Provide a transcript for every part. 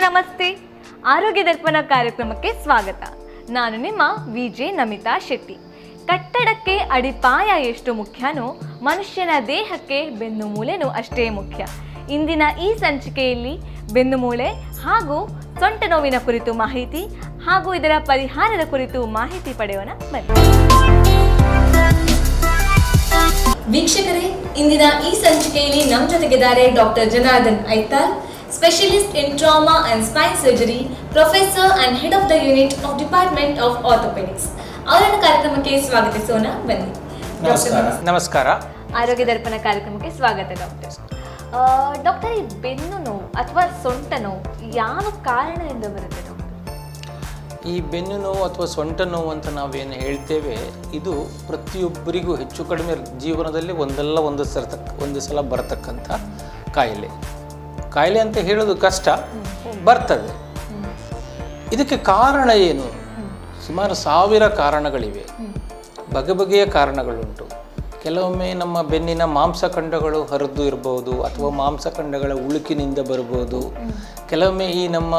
ನಮಸ್ತೆ. ಆರೋಗ್ಯ ದರ್ಪಣ ಕಾರ್ಯಕ್ರಮಕ್ಕೆ ಸ್ವಾಗತ. ನಾನು ನಿಮ್ಮ ವಿಜೆ ನಮಿತಾ ಶೆಟ್ಟಿ. ಕಟ್ಟಡಕ್ಕೆ ಅಡಿಪಾಯ ಎಷ್ಟು ಮುಖ್ಯನೋ ಮನುಷ್ಯನ ದೇಹಕ್ಕೆ ಬೆನ್ನು ಮೂಳೆನೂ ಅಷ್ಟೇ ಮುಖ್ಯ. ಇಂದಿನ ಈ ಸಂಚಿಕೆಯಲ್ಲಿ ಬೆನ್ನು ಮೂಳೆ ಹಾಗೂ ಸೊಂಟ ನೋವಿನ ಕುರಿತು ಮಾಹಿತಿ ಹಾಗೂ ಇದರ ಪರಿಹಾರದ ಕುರಿತು ಮಾಹಿತಿ ಪಡೆಯೋಣ ಬನ್ನಿ. ವೀಕ್ಷಕರೇ, ಇಂದಿನ ಈ ಸಂಚಿಕೆಯಲ್ಲಿ ನಮ್ಮ ಜೊತೆಗಿದ್ದಾರೆ doctor Janardhan Aithal, specialist in trauma and Spain surgery, professor and head of the unit of department of orthopaedics. ಅವರನ್ನು ಕಾರ್ಯಕ್ರಮಕ್ಕೆ ಸ್ವಾಗತಿಸೋಣ ಬನ್ನಿ. ನಮಸ್ಕಾರ. ಆರೋಗ್ಯ ದರ್ಪಣ ಕಾರ್ಯಕ್ರಮಕ್ಕೆ ಸ್ವಾಗತ ಡಾಕ್ಟರ್. ಡಾಕ್ಟರ್, ಈ ಬೆನ್ನು ನೋವು ಅಥವಾ ಸೊಂಟ ನೋವು ಯಾವ ಕಾರಣದಿಂದ ಬರುತ್ತೆ ಡಾಕ್ಟರ್? ಈ ಬೆನ್ನು ನೋವು ಅಥವಾ ಸೊಂಟ ನೋವು ಅಂತ ನಾವೇನು ಹೇಳ್ತೇವೆ, ಇದು ಪ್ರತಿಯೊಬ್ಬರಿಗೂ ಹೆಚ್ಚು ಕಡಿಮೆ ಜೀವನದಲ್ಲಿ ಒಂದು ಸಲ ಬರತಕ್ಕಂಥ ಕಾಯಿಲೆ ಅಂತ ಹೇಳೋದು ಕಷ್ಟ, ಬರ್ತದೆ. ಇದಕ್ಕೆ ಕಾರಣ ಏನು? ಸುಮಾರು 1000 ಕಾರಣಗಳಿವೆ, ಬಗೆಬಗೆಯ ಕಾರಣಗಳುಂಟು. ಕೆಲವೊಮ್ಮೆ ನಮ್ಮ ಬೆನ್ನಿನ ಮಾಂಸಖಂಡಗಳು ಹರಿದು ಇರ್ಬೋದು, ಅಥವಾ ಮಾಂಸಖಂಡಗಳ ಉಳುಕಿನಿಂದ ಬರ್ಬೋದು. ಕೆಲವೊಮ್ಮೆ ಈ ನಮ್ಮ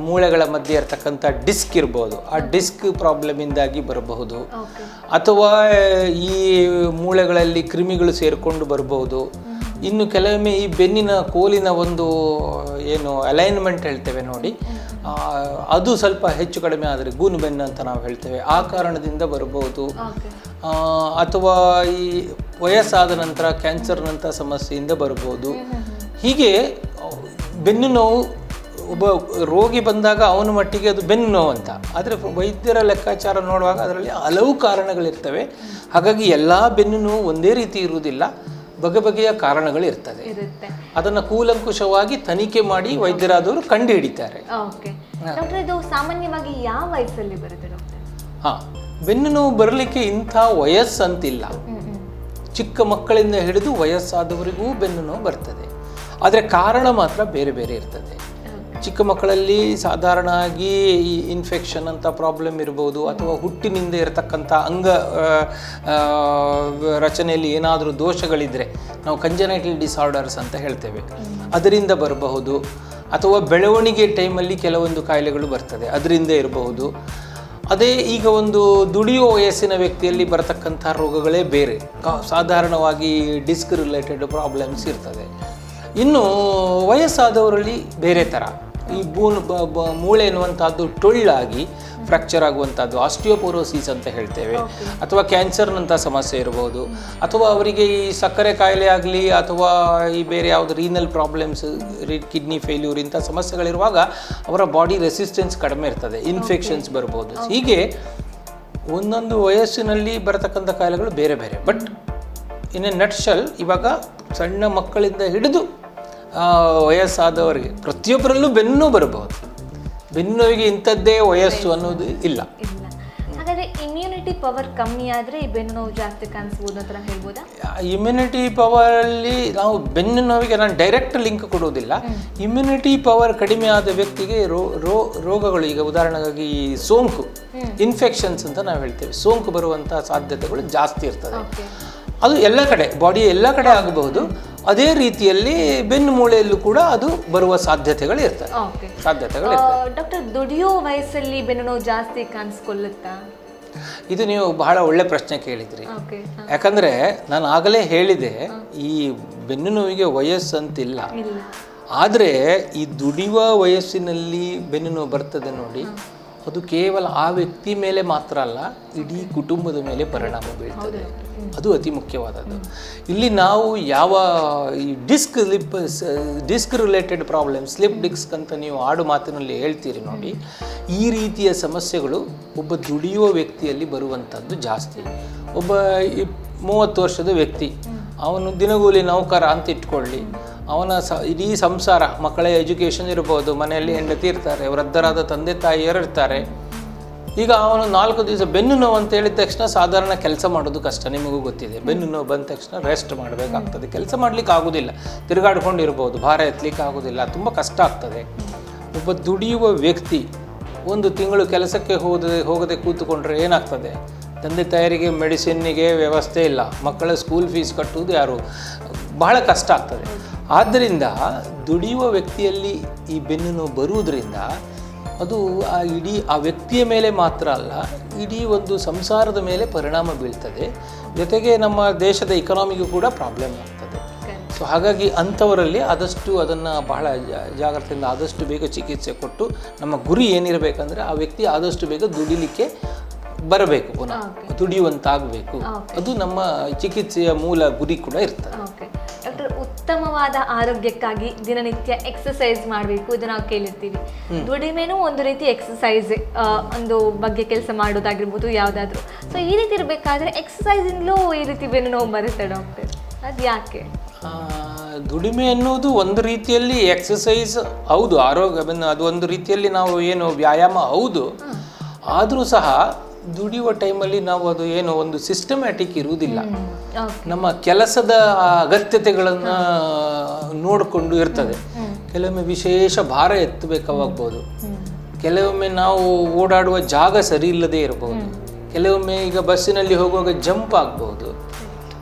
ಮೂಳೆಗಳ ಮಧ್ಯೆ ಇರತಕ್ಕಂಥ ಡಿಸ್ಕ್ ಇರ್ಬೋದು, ಆ ಡಿಸ್ಕ್ ಪ್ರಾಬ್ಲಮಿಂದಾಗಿ ಬರಬಹುದು. ಅಥವಾ ಈ ಮೂಳೆಗಳಲ್ಲಿ ಕ್ರಿಮಿಗಳು ಸೇರಿಕೊಂಡು ಬರಬಹುದು. ಇನ್ನು ಕೆಲವೊಮ್ಮೆ ಈ ಬೆನ್ನಿನ ಕೋಲಿನ ಒಂದು ಏನು ಅಲೈನ್ಮೆಂಟ್ ಹೇಳ್ತೇವೆ ನೋಡಿ, ಅದು ಸ್ವಲ್ಪ ಹೆಚ್ಚು ಕಡಿಮೆ ಆದರೆ ಗೂನು ಬೆನ್ನು ಅಂತ ನಾವು ಹೇಳ್ತೇವೆ, ಆ ಕಾರಣದಿಂದ ಬರಬಹುದು. ಅಥವಾ ಈ ವಯಸ್ಸಾದ ನಂತರ ಕ್ಯಾನ್ಸರ್ನಂಥ ಸಮಸ್ಯೆಯಿಂದ ಬರ್ಬೋದು. ಹೀಗೆ ಬೆನ್ನು ನೋವು ಒಬ್ಬ ರೋಗಿ ಬಂದಾಗ ಅವನ ಮಟ್ಟಿಗೆ ಅದು ಬೆನ್ನು ನೋವು ಅಂತ, ಆದರೆ ವೈದ್ಯರ ಲೆಕ್ಕಾಚಾರ ನೋಡುವಾಗ ಅದರಲ್ಲಿ ಹಲವು ಕಾರಣಗಳಿರ್ತವೆ. ಹಾಗಾಗಿ ಎಲ್ಲ ಬೆನ್ನು ನೋವು ಒಂದೇ ರೀತಿ ಇರುವುದಿಲ್ಲ, ಬಗೆಬಗೆಯ ಕಾರಣಗಳಿರ್ತದೆ. ಅದನ್ನು ಕೂಲಂಕುಷವಾಗಿ ತನಿಖೆ ಮಾಡಿ ವೈದ್ಯರಾದವರು ಕಂಡು ಹಿಡಿತಾರೆ. ಇದು ಸಾಮಾನ್ಯವಾಗಿ ಯಾವ ವಯಸ್ಸಲ್ಲಿ ಬರುತ್ತೆ ಡಾಕ್ಟರ್? ಬೆನ್ನು ನೋವು ಬರಲಿಕ್ಕೆ ಇಂಥ ವಯಸ್ಸಂತಿಲ್ಲ. ಚಿಕ್ಕ ಮಕ್ಕಳಿಂದ ಹಿಡಿದು ವಯಸ್ಸಾದವರಿಗೂ ಬೆನ್ನು ನೋವು ಬರ್ತದೆ, ಆದರೆ ಕಾರಣ ಮಾತ್ರ ಬೇರೆ ಬೇರೆ ಇರ್ತದೆ. ಚಿಕ್ಕ ಮಕ್ಕಳಲ್ಲಿ ಸಾಧಾರಣವಾಗಿ ಈ ಇನ್ಫೆಕ್ಷನ್ ಅಂತ ಪ್ರಾಬ್ಲಮ್ ಇರ್ಬೋದು, ಅಥವಾ ಹುಟ್ಟಿನಿಂದ ಇರತಕ್ಕಂಥ ಅಂಗ ರಚನೆಯಲ್ಲಿ ಏನಾದರೂ ದೋಷಗಳಿದ್ದರೆ ನಾವು ಕಂಜನೈಟಲ್ ಡಿಸಾರ್ಡರ್ಸ್ ಅಂತ ಹೇಳ್ತೇವೆ, ಅದರಿಂದ ಬರಬಹುದು. ಅಥವಾ ಬೆಳವಣಿಗೆ ಟೈಮಲ್ಲಿ ಕೆಲವೊಂದು ಕಾಯಿಲೆಗಳು ಬರ್ತದೆ, ಅದರಿಂದ ಇರಬಹುದು. ಅದೇ ಈಗ ಒಂದು ದುಡಿಯೋ ವಯಸ್ಸಿನ ವ್ಯಕ್ತಿಯಲ್ಲಿ ಬರತಕ್ಕಂಥ ರೋಗಗಳೇ ಬೇರೆ, ಸಾಧಾರಣವಾಗಿ ಡಿಸ್ಕ್ ರಿಲೇಟೆಡ್ ಪ್ರಾಬ್ಲಮ್ಸ್ ಇರ್ತದೆ. ಇನ್ನು ವಯಸ್ಸಾದವರಲ್ಲಿ ಬೇರೆ ಥರ ಈ ಮೂಳೆ ಎನ್ನುವಂಥದ್ದು ಟೊಳ್ಳಾಗಿ ಫ್ರ್ಯಾಕ್ಚರ್ ಆಗುವಂಥದ್ದು ಆಸ್ಟಿಯೋಪೊರೋಸಿಸ್ ಅಂತ ಹೇಳ್ತೇವೆ. ಅಥವಾ ಕ್ಯಾನ್ಸರ್ನಂಥ ಸಮಸ್ಯೆ ಇರ್ಬೋದು, ಅಥವಾ ಅವರಿಗೆ ಈ ಸಕ್ಕರೆ ಕಾಯಿಲೆ ಆಗಲಿ, ಅಥವಾ ಈ ಬೇರೆ ಯಾವುದು ರೀನಲ್ ಪ್ರಾಬ್ಲಮ್ಸ್, ಕಿಡ್ನಿ ಫೇಲ್ಯೂರ್ ಇಂಥ ಸಮಸ್ಯೆಗಳಿರುವಾಗ ಅವರ ಬಾಡಿ ರೆಸಿಸ್ಟೆನ್ಸ್ ಕಡಿಮೆ ಇರ್ತದೆ, ಇನ್ಫೆಕ್ಷನ್ಸ್ ಬರ್ಬೋದು. ಹೀಗೆ ಒಂದೊಂದು ವಯಸ್ಸಿನಲ್ಲಿ ಬರತಕ್ಕಂಥ ಕಾಯಿಲೆಗಳು ಬೇರೆ ಬೇರೆ. ಬಟ್ ಇನ್ ಎ ನಟ್ಶಲ್ ಇವಾಗ ಸಣ್ಣ ಮಕ್ಕಳಿಂದ ಹಿಡಿದು ವಯಸ್ಸಾದವರಿಗೆ ಪ್ರತಿಯೊಬ್ಬರಲ್ಲೂ ಬೆನ್ನು ಬರಬಹುದು. ಬೆನ್ನುವಿಗೆ ಇಂಥದ್ದೇ ವಯಸ್ಸು ಅನ್ನೋದು ಇಲ್ಲ. ಹಾಗಾದರೆ ಇಮ್ಯುನಿಟಿ ಪವರ್ ಕಮ್ಮಿ ಆದರೆ ಈ ಬೆನ್ನು ನೋವು ಜಾಸ್ತಿ ಕಾಣಿಸ್ಬೋದು ಅಂತ ಹೇಳ್ಬೋದಾ? ಇಮ್ಯುನಿಟಿ ಪವರಲ್ಲಿ ನಾವು ಬೆನ್ನು ನೋವಿಗೆ ನಾನು ಡೈರೆಕ್ಟ್ ಲಿಂಕ್ ಕೊಡುವುದಿಲ್ಲ. ಇಮ್ಯುನಿಟಿ ಪವರ್ ಕಡಿಮೆ ಆದ ವ್ಯಕ್ತಿಗೆ ರೋಗಗಳು, ಈಗ ಉದಾಹರಣೆಗಾಗಿ ಈ ಸೋಂಕು, ಇನ್ಫೆಕ್ಷನ್ಸ್ ಅಂತ ನಾವು ಹೇಳ್ತೇವೆ, ಸೋಂಕು ಬರುವಂಥ ಸಾಧ್ಯತೆಗಳು ಜಾಸ್ತಿ ಇರ್ತದೆ. ಅದು ಎಲ್ಲ ಕಡೆ, ಬಾಡಿಯ ಎಲ್ಲ ಕಡೆ ಆಗಬಹುದು. ಅದೇ ರೀತಿಯಲ್ಲಿ ಬೆನ್ನು ಮೂಳೆಯಲ್ಲೂ ಕೂಡ ಅದು ಬರುವ ಸಾಧ್ಯತೆಗಳಿರ್ತವೆ. ಡಾಕ್ಟರ್, ದುಡಿಯೋ ವಯಸ್ಸಲ್ಲಿ ಬೆನ್ನು ನೋವು ಜಾಸ್ತಿ ಕಾಣಿಸ್ಕೊಳ್ಳುತ್ತಾ? ಇದು ನೀವು ಬಹಳ ಒಳ್ಳೆ ಪ್ರಶ್ನೆ ಕೇಳಿದ್ರಿ. ಯಾಕಂದರೆ ನಾನು ಆಗಲೇ ಹೇಳಿದೆ, ಈ ಬೆನ್ನು ನೋವಿಗೆ ವಯಸ್ಸಂತಿಲ್ಲ. ಆದರೆ ಈ ದುಡಿಯುವ ವಯಸ್ಸಿನಲ್ಲಿ ಬೆನ್ನು ನೋವು ಬರ್ತದೆ ನೋಡಿ, ಅದು ಕೇವಲ ಆ ವ್ಯಕ್ತಿ ಮೇಲೆ ಮಾತ್ರ ಅಲ್ಲ, ಇಡೀ ಕುಟುಂಬದ ಮೇಲೆ ಪರಿಣಾಮ ಬೀಳ್ತದೆ. ಅದು ಅತಿ ಮುಖ್ಯವಾದದ್ದು. ಇಲ್ಲಿ ನಾವು ಯಾವ ಈ disc related problem, slip disc ಅಂತ ನೀವು ಆಡು ಮಾತಿನಲ್ಲಿ ಹೇಳ್ತೀರಿ ನೋಡಿ, ಈ ರೀತಿಯ ಸಮಸ್ಯೆಗಳು ಒಬ್ಬ ದುಡಿಯುವ ವ್ಯಕ್ತಿಯಲ್ಲಿ ಬರುವಂಥದ್ದು ಜಾಸ್ತಿ. ಒಬ್ಬ 30 ವರ್ಷದ ವ್ಯಕ್ತಿ, ಅವನು ದಿನಗೂಲಿ ನೌಕರ ಅಂತ ಇಟ್ಕೊಳ್ಳಿ, ಅವನ ಇಡೀ ಸಂಸಾರ, ಮಕ್ಕಳ ಎಜುಕೇಷನ್ ಇರ್ಬೋದು, ಮನೆಯಲ್ಲಿ ಹೆಂಡತಿ ಇರ್ತಾರೆ, ವೃದ್ಧರಾದ ತಂದೆ ತಾಯಿಯರು ಇರ್ತಾರೆ. ಈಗ ಅವನು 4 ದಿವಸ ಬೆನ್ನು ನೋವು ಅಂತ ಹೇಳಿದ ತಕ್ಷಣ ಸಾಧಾರಣ ಕೆಲಸ ಮಾಡೋದು ಕಷ್ಟ, ನಿಮಗೂ ಗೊತ್ತಿದೆ. ಬೆನ್ನು ನೋವು ಬಂದ ತಕ್ಷಣ ರೆಸ್ಟ್ ಮಾಡಬೇಕಾಗ್ತದೆ, ಕೆಲಸ ಮಾಡಲಿಕ್ಕೆ ಆಗೋದಿಲ್ಲ, ತಿರುಗಾಡ್ಕೊಂಡಿರ್ಬೋದು, ಭಾರ ಎತ್ತಲಿಕ್ಕೆ ಆಗೋದಿಲ್ಲ, ತುಂಬ ಕಷ್ಟ ಆಗ್ತದೆ. ಒಬ್ಬ ದುಡಿಯುವ ವ್ಯಕ್ತಿ 1 ತಿಂಗಳು ಕೆಲಸಕ್ಕೆ ಹೋಗದೆ ಕೂತ್ಕೊಂಡ್ರೆ ಏನಾಗ್ತದೆ? ತಂದೆ ತಾಯರಿಗೆ ಮೆಡಿಸಿನ್ನಿಗೆ ವ್ಯವಸ್ಥೆ ಇಲ್ಲ, ಮಕ್ಕಳ ಸ್ಕೂಲ್ ಫೀಸ್ ಕಟ್ಟುವುದು ಯಾರು, ಬಹಳ ಕಷ್ಟ ಆಗ್ತದೆ. ಆದ್ದರಿಂದ ದುಡಿಯುವ ವ್ಯಕ್ತಿಯಲ್ಲಿ ಈ ಬೆನ್ನು ನೋವು ಬರುವುದರಿಂದ ಅದು ಇಡೀ ಆ ವ್ಯಕ್ತಿಯ ಮೇಲೆ ಮಾತ್ರ ಅಲ್ಲ, ಇಡೀ ಒಂದು ಸಂಸಾರದ ಮೇಲೆ ಪರಿಣಾಮ ಬೀಳ್ತದೆ. ಜೊತೆಗೆ ನಮ್ಮ ದೇಶದ ಇಕನಾಮಿಗೂ ಕೂಡ ಪ್ರಾಬ್ಲಮ್ ಆಗ್ತದೆ. ಸೊ ಹಾಗಾಗಿ ಅಂಥವರಲ್ಲಿ ಆದಷ್ಟು ಅದನ್ನು ಬಹಳ ಜಾಗ್ರತೆಯಿಂದ ಆದಷ್ಟು ಬೇಗ ಚಿಕಿತ್ಸೆ ಕೊಟ್ಟು, ನಮ್ಮ ಗುರಿ ಏನಿರಬೇಕಂದ್ರೆ ಆ ವ್ಯಕ್ತಿ ಆದಷ್ಟು ಬೇಗ ದುಡಿಲಿಕ್ಕೆ ಬರಬೇಕು, ಪುನಃ ದುಡಿಯುವಂತಾಗಬೇಕು. ಅದು ನಮ್ಮ ಚಿಕಿತ್ಸೆಯ ಮೂಲ ಗುರಿ ಕೂಡ ಇರ್ತದೆ. ಡಾಕ್ಟರ್, ಉತ್ತಮವಾದ ಆರೋಗ್ಯಕ್ಕಾಗಿ ದಿನನಿತ್ಯ ಎಕ್ಸಸೈಸ್ ಮಾಡಬೇಕು, ಇದು ನಾವು ಕೇಳಿರ್ತೀವಿ. ದುಡಿಮೆನೂ ಒಂದು ರೀತಿ ಎಕ್ಸಸೈಸ್, ಒಂದು ಬಗ್ಗೆ ಕೆಲಸ ಮಾಡೋದಾಗಿರ್ಬೋದು ಯಾವುದಾದ್ರೂ. ಸೊ ಈ ರೀತಿ ಇರಬೇಕಾದ್ರೆ ಎಕ್ಸಸೈಸಿಂದಲೂ ಈ ರೀತಿ ಬೆನ್ನು ನೋವು ಬರುತ್ತೆ ಡಾಕ್ಟರ್, ಅದು ಯಾಕೆ? ದುಡಿಮೆ ಅನ್ನೋದು ಒಂದು ರೀತಿಯಲ್ಲಿ ಎಕ್ಸಸೈಸ್ ಹೌದು, ಆರೋಗ್ಯ ಅದು ಒಂದು ರೀತಿಯಲ್ಲಿ ನಾವು ಏನು ವ್ಯಾಯಾಮ ಹೌದು. ಆದರೂ ಸಹ ದುಡಿಯುವ ಟೈಮಲ್ಲಿ ನಾವು ಅದು ಏನು ಒಂದು ಸಿಸ್ಟಮ್ಯಾಟಿಕ್ ಇರುವುದಿಲ್ಲ. ನಮ್ಮ ಕೆಲಸದ ಅಗತ್ಯತೆಗಳನ್ನು ನೋಡಿಕೊಂಡು ಇರ್ತದೆ. ಕೆಲವೊಮ್ಮೆ ವಿಶೇಷ ಭಾರ ಎತ್ತಬೇಕಾಗಬಹುದು, ಕೆಲವೊಮ್ಮೆ ನಾವು ಓಡಾಡುವ ಜಾಗ ಸರಿ ಇಲ್ಲದೆ ಇರಬಹುದು, ಕೆಲವೊಮ್ಮೆ ಈಗ ಬಸ್ಸಿನಲ್ಲಿ ಹೋಗುವಾಗ ಜಂಪ್ ಆಗ್ಬಹುದು,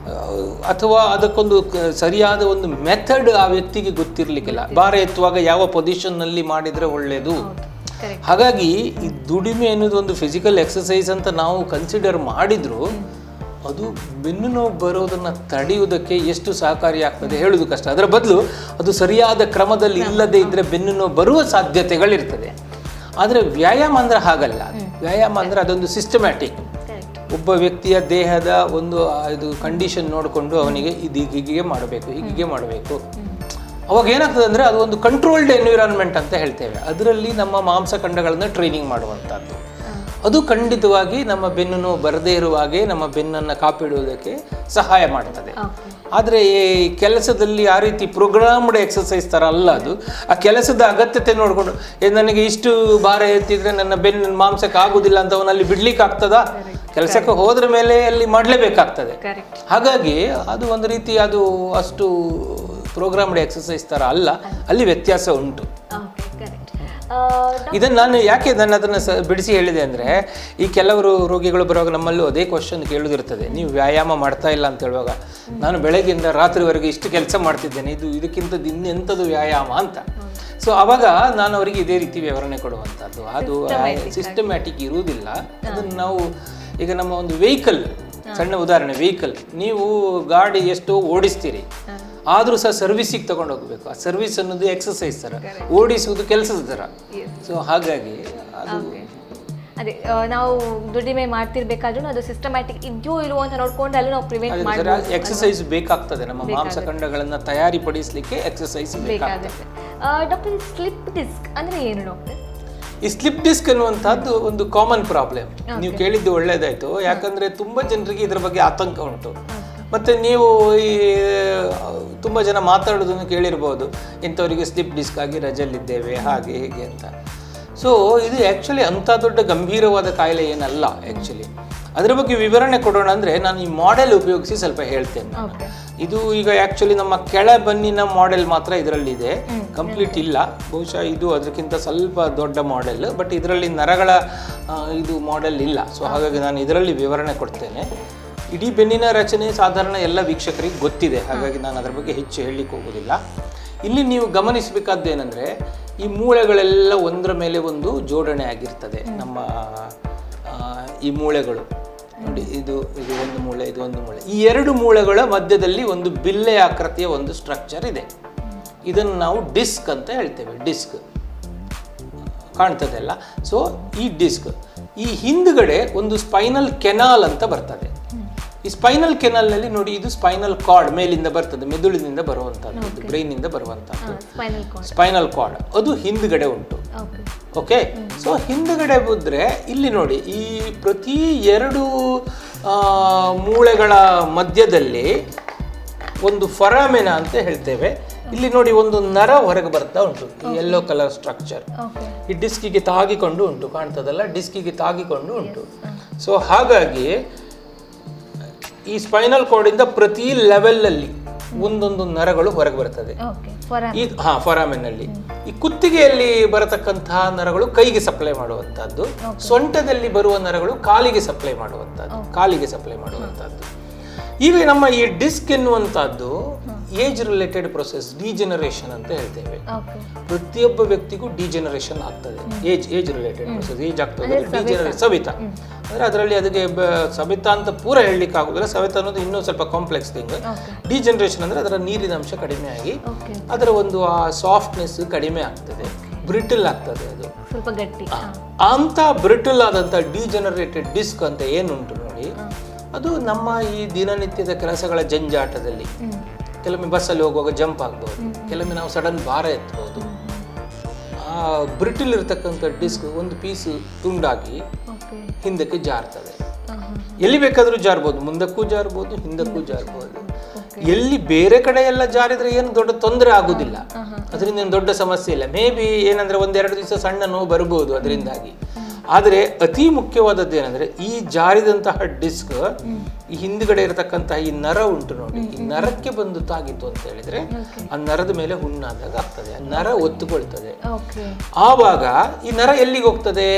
ಅಥವಾ ಅದಕ್ಕೊಂದು ಸರಿಯಾದ ಒಂದು ಮೆಥಡ್ ಆ ವ್ಯಕ್ತಿಗೆ ಗೊತ್ತಿರಲಿಕ್ಕಿಲ್ಲ. ಭಾರ ಎತ್ತುವಾಗ ಯಾವ ಪೊಸಿಷನ್ನಲ್ಲಿ ಮಾಡಿದರೆ ಒಳ್ಳೆಯದು. ಹಾಗಾಗಿ ಈ ದುಡಿಮೆ ಅನ್ನೋದು ಒಂದು ಫಿಸಿಕಲ್ ಎಕ್ಸಸೈಸ್ ಅಂತ ನಾವು ಕನ್ಸಿಡರ್ ಮಾಡಿದ್ರು ಅದು ಬೆನ್ನು ನೋವು ಬರೋದನ್ನು ತಡೆಯುವುದಕ್ಕೆ ಎಷ್ಟು ಸಹಕಾರಿಯಾಗ್ತದೆ ಹೇಳೋದು ಕಷ್ಟ. ಅದರ ಬದಲು ಅದು ಸರಿಯಾದ ಕ್ರಮದಲ್ಲಿ ಇಲ್ಲದೆ ಇದ್ದರೆ ಬೆನ್ನು ನೋವು ಬರುವ ಸಾಧ್ಯತೆಗಳಿರ್ತದೆ. ಆದರೆ ವ್ಯಾಯಾಮ ಅಂದರೆ ಹಾಗಲ್ಲ. ವ್ಯಾಯಾಮ ಅಂದರೆ ಅದೊಂದು ಸಿಸ್ಟಮ್ಯಾಟಿಕ್, ಒಬ್ಬ ವ್ಯಕ್ತಿಯ ದೇಹದ ಒಂದು ಇದು ಕಂಡೀಷನ್ ನೋಡಿಕೊಂಡು ಅವನಿಗೆ ಇದು ಹೀಗೆ ಮಾಡಬೇಕು, ಹೀಗೆ ಮಾಡಬೇಕು. ಅವಾಗ ಏನಾಗ್ತದೆ ಅಂದರೆ ಅದು ಒಂದು ಕಂಟ್ರೋಲ್ಡ್ ಎನ್ವಿರಾನ್ಮೆಂಟ್ ಅಂತ ಹೇಳ್ತೇವೆ. ಅದರಲ್ಲಿ ನಮ್ಮ ಮಾಂಸಖಂಡಗಳನ್ನು ಟ್ರೈನಿಂಗ್ ಮಾಡುವಂಥದ್ದು. ಅದು ಖಂಡಿತವಾಗಿ ನಮ್ಮ ಬೆನ್ನು ನೋವು ಬರದೇ ಇರುವ ಹಾಗೆ ನಮ್ಮ ಬೆನ್ನನ್ನು ಕಾಪಿಡುವುದಕ್ಕೆ ಸಹಾಯ ಮಾಡ್ತದೆ. ಆದರೆ ಈ ಕೆಲಸದಲ್ಲಿ ಆ ರೀತಿ ಪ್ರೋಗ್ರಾಮ್ಡ್ ಎಕ್ಸಸೈಸ್ ಥರ ಅಲ್ಲ ಅದು. ಆ ಕೆಲಸದ ಅಗತ್ಯತೆ ನೋಡಿಕೊಂಡು ನನಗೆ ಇಷ್ಟು ಭಾರ ಎತ್ತಿದ್ರೆ ನನ್ನ ಬೆನ್ನ ಮಾಂಸಕ್ಕೆ ಆಗುದಿಲ್ಲ ಅಂತ ಅವನಲ್ಲಿ ಬಿಡ್ಲಿಕ್ಕೆ ಆಗ್ತದಾ? ಕೆಲಸಕ್ಕೆ ಹೋದ್ರ ಮೇಲೆ ಅಲ್ಲಿ ಮಾಡಲೇಬೇಕಾಗ್ತದೆ. ಹಾಗಾಗಿ ಅದು ಒಂದು ರೀತಿ ಅದು ಅಷ್ಟು ಪ್ರೋಗ್ರಾಮ್ಡ್ ಎಕ್ಸಸೈಸ್ ಥರ ಅಲ್ಲ, ಅಲ್ಲಿ ವ್ಯತ್ಯಾಸ ಉಂಟು. ಇದನ್ನು ನಾನು ಯಾಕೆ ಅದನ್ನು ಬಿಡಿಸಿ ಹೇಳಿದೆ ಅಂದರೆ, ಈ ಕೆಲವರು ರೋಗಿಗಳು ಬರುವಾಗ ನಮ್ಮಲ್ಲೂ ಅದೇ ಕ್ವಶನ್ ಕೇಳೋದಿರ್ತದೆ, ನೀವು ವ್ಯಾಯಾಮ ಮಾಡ್ತಾ ಇಲ್ಲ ಅಂತ ಹೇಳುವಾಗ ನಾನು ಬೆಳಗ್ಗೆಯಿಂದ ರಾತ್ರಿವರೆಗೆ ಇಷ್ಟು ಕೆಲಸ ಮಾಡ್ತಿದ್ದೇನೆ, ಇದಕ್ಕಿಂತ ಇನ್ನೆಂಥದ್ದು ವ್ಯಾಯಾಮ ಅಂತ. ಸೊ ಆವಾಗ ನಾನು ಅವರಿಗೆ ಇದೇ ರೀತಿ ವಿವರಣೆ ಕೊಡುವಂಥದ್ದು. ಅದು ಸಿಸ್ಟಮ್ಯಾಟಿಕ್ ಇರುವುದಿಲ್ಲ. ಅದನ್ನು ನಾವು ಈಗ ನಮ್ಮ ಒಂದು ವೆಹಿಕಲ್, ಸಣ್ಣ ಉದಾಹರಣೆ, ವೆಹಿಕಲ್ ನೀವು ಗಾಡಿ ಎಷ್ಟೋ ಓಡಿಸ್ತೀರಿ, ಆದರೂ ಸಹ ಸರ್ವಿಸಿಗೆ ತಗೊಂಡು ಹೋಗಬೇಕು. ಆ ಸರ್ವಿಸ್ ಅನ್ನೋದು ಎಕ್ಸಸೈಸ್ ಥರ, ಓಡಿಸುವುದು ಕೆಲಸದ ಥರ. ಸೊ ಹಾಗಾಗಿ ಅದು ಅದೇ ನಾವು ದುಡಿಮೆ ಮಾಡ್ತಿರ್ಬೇಕಾದ್ರೂ ಅದು ಸಿಸ್ಟಮ್ಯಾಟಿಕ್ ಇದೆಯೋ ಇಲ್ವೋ ಅಂತ ನೋಡ್ಕೊಂಡು ಅಲ್ಲಿ ನಾವು ಪ್ರಿವೆಂಟ್ ಮಾಡಬಹುದು. ಎಕ್ಸಸೈಸ್ ಬೇಕಾಗ್ತದೆ, ನಮ್ಮ ಮಾಂಸಖಂಡಗಳನ್ನು ತಯಾರಿಪಡಿಸಲಿಕ್ಕೆ ಎಕ್ಸಸೈಸ್ ಬೇಕಾಗ್ತದೆ. ಡಾಕ್ಟರ್, ಸ್ಲಿಪ್ ಡಿಸ್ಕ್ ಅಂದ್ರೆ ಏನು ಡಾಕ್ಟರ್? ಈ ಸ್ಲಿಪ್ ಡಿಸ್ಕ್ ಅನ್ನುವಂಥದ್ದು ಒಂದು ಕಾಮನ್ ಪ್ರಾಬ್ಲಮ್. ನೀವು ಕೇಳಿದ್ದು ಒಳ್ಳೇದಾಯ್ತು, ಯಾಕಂದ್ರೆ ತುಂಬಾ ಜನರಿಗೆ ಇದರ ಬಗ್ಗೆ ಆತಂಕ ಉಂಟು. ಮತ್ತು ನೀವು ಈ ತುಂಬ ಜನ ಮಾತಾಡೋದನ್ನು ಕೇಳಿರ್ಬೋದು, ಇಂಥವರಿಗೆ ಸ್ಲಿಪ್ ಡಿಸ್ಕ್ ಆಗಿ ರಜೆಯಲ್ಲಿದ್ದೇವೆ ಹಾಗೆ ಹೇಗೆ ಅಂತ. ಸೊ ಇದು ಆ್ಯಕ್ಚುಲಿ ಅಂಥ ದೊಡ್ಡ ಗಂಭೀರವಾದ ಕಾಯಿಲೆ ಏನಲ್ಲ. ಆ್ಯಕ್ಚುಲಿ ಅದರ ಬಗ್ಗೆ ವಿವರಣೆ ಕೊಡೋಣ ಅಂದರೆ ನಾನು ಈ ಮಾಡೆಲ್ ಉಪಯೋಗಿಸಿ ಸ್ವಲ್ಪ ಹೇಳ್ತೇನೆ. ಇದು ಈಗ ಆ್ಯಕ್ಚುಲಿ ನಮ್ಮ ಕೆಳಬನ್ನಿನ ಮಾಡೆಲ್ ಮಾತ್ರ ಇದರಲ್ಲಿದೆ, ಕಂಪ್ಲೀಟ್ ಇಲ್ಲ. ಬಹುಶಃ ಇದು ಅದಕ್ಕಿಂತ ಸ್ವಲ್ಪ ದೊಡ್ಡ ಮಾಡೆಲ್, ಬಟ್ ಇದರಲ್ಲಿ ನರಗಳ ಇದು ಮಾಡೆಲ್ ಇಲ್ಲ. ಸೊ ಹಾಗಾಗಿ ನಾನು ಇದರಲ್ಲಿ ವಿವರಣೆ ಕೊಡ್ತೇನೆ. ಇಡೀ ಬೆನ್ನಿನ ರಚನೆ ಸಾಧಾರಣ ಎಲ್ಲ ವೀಕ್ಷಕರಿಗೆ ಗೊತ್ತಿದೆ, ಹಾಗಾಗಿ ನಾನು ಅದರ ಬಗ್ಗೆ ಹೆಚ್ಚು ಹೇಳಲಿಕ್ಕೆ ಹೋಗೋದಿಲ್ಲ. ಇಲ್ಲಿ ನೀವು ಗಮನಿಸಬೇಕಾದ್ದೇನೆಂದರೆ, ಈ ಮೂಳೆಗಳೆಲ್ಲ ಒಂದರ ಮೇಲೆ ಒಂದು ಜೋಡಣೆ ಆಗಿರ್ತದೆ. ನಮ್ಮ ಈ ಮೂಳೆಗಳು ನೋಡಿ, ಇದು ಒಂದು ಮೂಳೆ, ಇದು ಒಂದು ಮೂಳೆ. ಈ ಎರಡು ಮೂಳೆಗಳ ಮಧ್ಯದಲ್ಲಿ ಒಂದು ಬಿಲ್ಲೆ ಆಕೃತಿಯ ಒಂದು ಸ್ಟ್ರಕ್ಚರ್ ಇದೆ. ಇದನ್ನು ನಾವು ಡಿಸ್ಕ್ ಅಂತ ಹೇಳ್ತೇವೆ. ಡಿಸ್ಕ್ ಕಾಣ್ತದೆಲ್ಲ. ಸೊ ಈ ಡಿಸ್ಕ್, ಈ ಹಿಂದ್ಗಡೆ ಒಂದು ಸ್ಪೈನಲ್ ಕೆನಾಲ್ ಅಂತ ಬರ್ತದೆ. ಈ ಸ್ಪೈನಲ್ ಕೆನಾಲ್ನಲ್ಲಿ ನೋಡಿ, ಇದು ಸ್ಪೈನಲ್ ಕಾರ್ಡ್ ಮೇಲಿಂದ ಬರ್ತದೆ, ಮೆದುಳಿನಿಂದ ಬರುವಂಥದ್ದು, ಬ್ರೈನಿಂದ ಬರುವಂಥದ್ದು ಸ್ಪೈನಲ್ ಕಾರ್ಡ್. ಅದು ಹಿಂದ್ಗಡೆ ಉಂಟು. ಓಕೆ, ಸೊ ಹಿಂದ್ಗಡೆ ಬಂದರೆ ಇಲ್ಲಿ ನೋಡಿ, ಈ ಪ್ರತಿ ಎರಡು ಮೂಳೆಗಳ ಮಧ್ಯದಲ್ಲಿ ಒಂದು ಫರಾಮೆನ ಅಂತ ಹೇಳ್ತೇವೆ. ಇಲ್ಲಿ ನೋಡಿ, ಒಂದು ನರ ಹೊರಗೆ ಬರ್ತಾ ಉಂಟು, ಈ ಯೆಲ್ಲೋ ಕಲರ್ ಸ್ಟ್ರಕ್ಚರ್. ಈ ಡಿಸ್ಕಿಗೆ ತಾಗಿಕೊಂಡು ಉಂಟು, ಕಾಣ್ತದಲ್ಲ, ಡಿಸ್ಕಿಗೆ ತಾಗಿಕೊಂಡು ಉಂಟು. ಸೊ ಹಾಗಾಗಿ ಈ ಸ್ಪೈನಲ್ ಕಾರ್ಡಿಂದ ಪ್ರತಿ ಲೆವೆಲಲ್ಲಿ ಒಂದೊಂದು ನರಗಳು ಹೊರಗೆ ಬರ್ತದೆ. ಈ ಫೊರಾಮೆನ್ನಲ್ಲಿ ಈ ಕುತ್ತಿಗೆಯಲ್ಲಿ ಬರತಕ್ಕಂತಹ ನರಗಳು ಕೈಗೆ ಸಪ್ಲೈ ಮಾಡುವಂತಹದ್ದು, ಸೊಂಟದಲ್ಲಿ ಬರುವ ನರಗಳು ಕಾಲಿಗೆ ಸಪ್ಲೈ ಮಾಡುವಂತಹದ್ದು. ಈಗ ನಮ್ಮ ಈ ಡಿಸ್ಕ್ ಎನ್ನುವಂಥದ್ದು ಏಜ್ ರಿಲೇಟೆಡ್ ಪ್ರೊಸೆಸ್, ಡಿಜೆನರೇಷನ್ ಅಂತ ಹೇಳ್ತೇವೆ. ಪ್ರತಿಯೊಬ್ಬ ವ್ಯಕ್ತಿಗೂ ಡಿಜೆನರೇಷನ್ ಆಗ್ತದೆ. ಏಜ್ ರಿಲೇಟೆಡ್ ಪ್ರೊಸೆಸ್, ಏಜ್ ಆಗ್ತದೆ, ಡಿಜೆನರೇಷನ್ ಸವಿತ ಅಂದರೆ ಅದರಲ್ಲಿ ಅದಕ್ಕೆ ಸವಿತ ಅಂತ ಪೂರ ಹೇಳಲಿಕ್ಕೆ ಆಗೋದಿಲ್ಲ. ಸವಿತ ಅನ್ನೋದು ಇನ್ನೂ ಸ್ವಲ್ಪ ಕಾಂಪ್ಲೆಕ್ಸ್ ಥಿಂಗ್. ಡಿಜೆನರೇಷನ್ ಅಂದರೆ ಅದರ ನೀರಿನ ಅಂಶ ಕಡಿಮೆ ಆಗಿ ಅದರ ಒಂದು ಆ ಸಾಫ್ಟ್ನೆಸ್ ಕಡಿಮೆ ಆಗ್ತದೆ, ಬ್ರಿಟಲ್ ಆಗ್ತದೆ, ಅದು ಸ್ವಲ್ಪ ಗಟ್ಟಿ. ಅಂತ ಬ್ರಿಟಲ್ ಆದಂಥ ಡಿಜೆನರೇಟೆಡ್ ಡಿಸ್ಕ್ ಅಂತ ಏನುಂಟು ನೋಡಿ, ಅದು ನಮ್ಮ ಈ ದಿನನಿತ್ಯದ ಕೆಲಸಗಳ ಜಂಜಾಟದಲ್ಲಿ ಕೆಲವೊಮ್ಮೆ ಬಸ್ಸಲ್ಲಿ ಹೋಗುವಾಗ ಜಂಪ್ ಆಗ್ಬೋದು, ಕೆಲವೊಮ್ಮೆ ನಾವು ಸಡನ್ ಭಾರ ಎತ್ತಬಹುದು. ಆ ಬ್ರಿಟಲ್ ಇರತಕ್ಕಂಥ ಡಿಸ್ಕ್ ಒಂದು ಪೀಸ್ ತುಂಡಾಗಿ ಹಿಂದಕ್ಕೆ ಜಾರ್ತದೆ. ಎಲ್ಲಿ ಬೇಕಾದರೂ ಜಾರ್ಬೋದು, ಮುಂದಕ್ಕೂ ಜಾರ್ಬೋದು, ಹಿಂದಕ್ಕೂ ಜಾರ್ಬೋದು. ಎಲ್ಲಿ ಬೇರೆ ಕಡೆ ಎಲ್ಲ ಜಾರಿದ್ರೆ ಏನು ದೊಡ್ಡ ತೊಂದರೆ ಆಗುದಿಲ್ಲ, ಅದರಿಂದ ಏನು ದೊಡ್ಡ ಸಮಸ್ಯೆ ಇಲ್ಲ. ಮೇ ಬಿ ಏನಂದ್ರೆ ಒಂದೆರಡು ದಿವಸ ಸಣ್ಣ ನೋವು ಬರ್ಬೋದು ಅದರಿಂದಾಗಿ. ಆದರೆ ಅತಿ ಮುಖ್ಯವಾದದ್ದು ಏನಂದ್ರೆ ಈ ಜಾರಿದಂತಹ ಡಿಸ್ಕ್ ಈ ಹಿಂದ್ಗಡೆ ಇರತಕ್ಕಂತಹ ಈ ನರ ಉಂಟು ನೋಡಿ, ಈ ನರಕ್ಕೆ ಬಂದು ತಾಗಿತ್ತು ಅಂತ ಹೇಳಿದ್ರೆ ಆ ನರದ ಮೇಲೆ ಹುಣ್ಣಾದಾಗ ಆಗ್ತದೆ, ಆ ನರ ಒತ್ತುಕೊಳ್ತದೆ. ಆವಾಗ ಈ ನರ ಎಲ್ಲಿಗೆ ಹೋಗ್ತದೆ?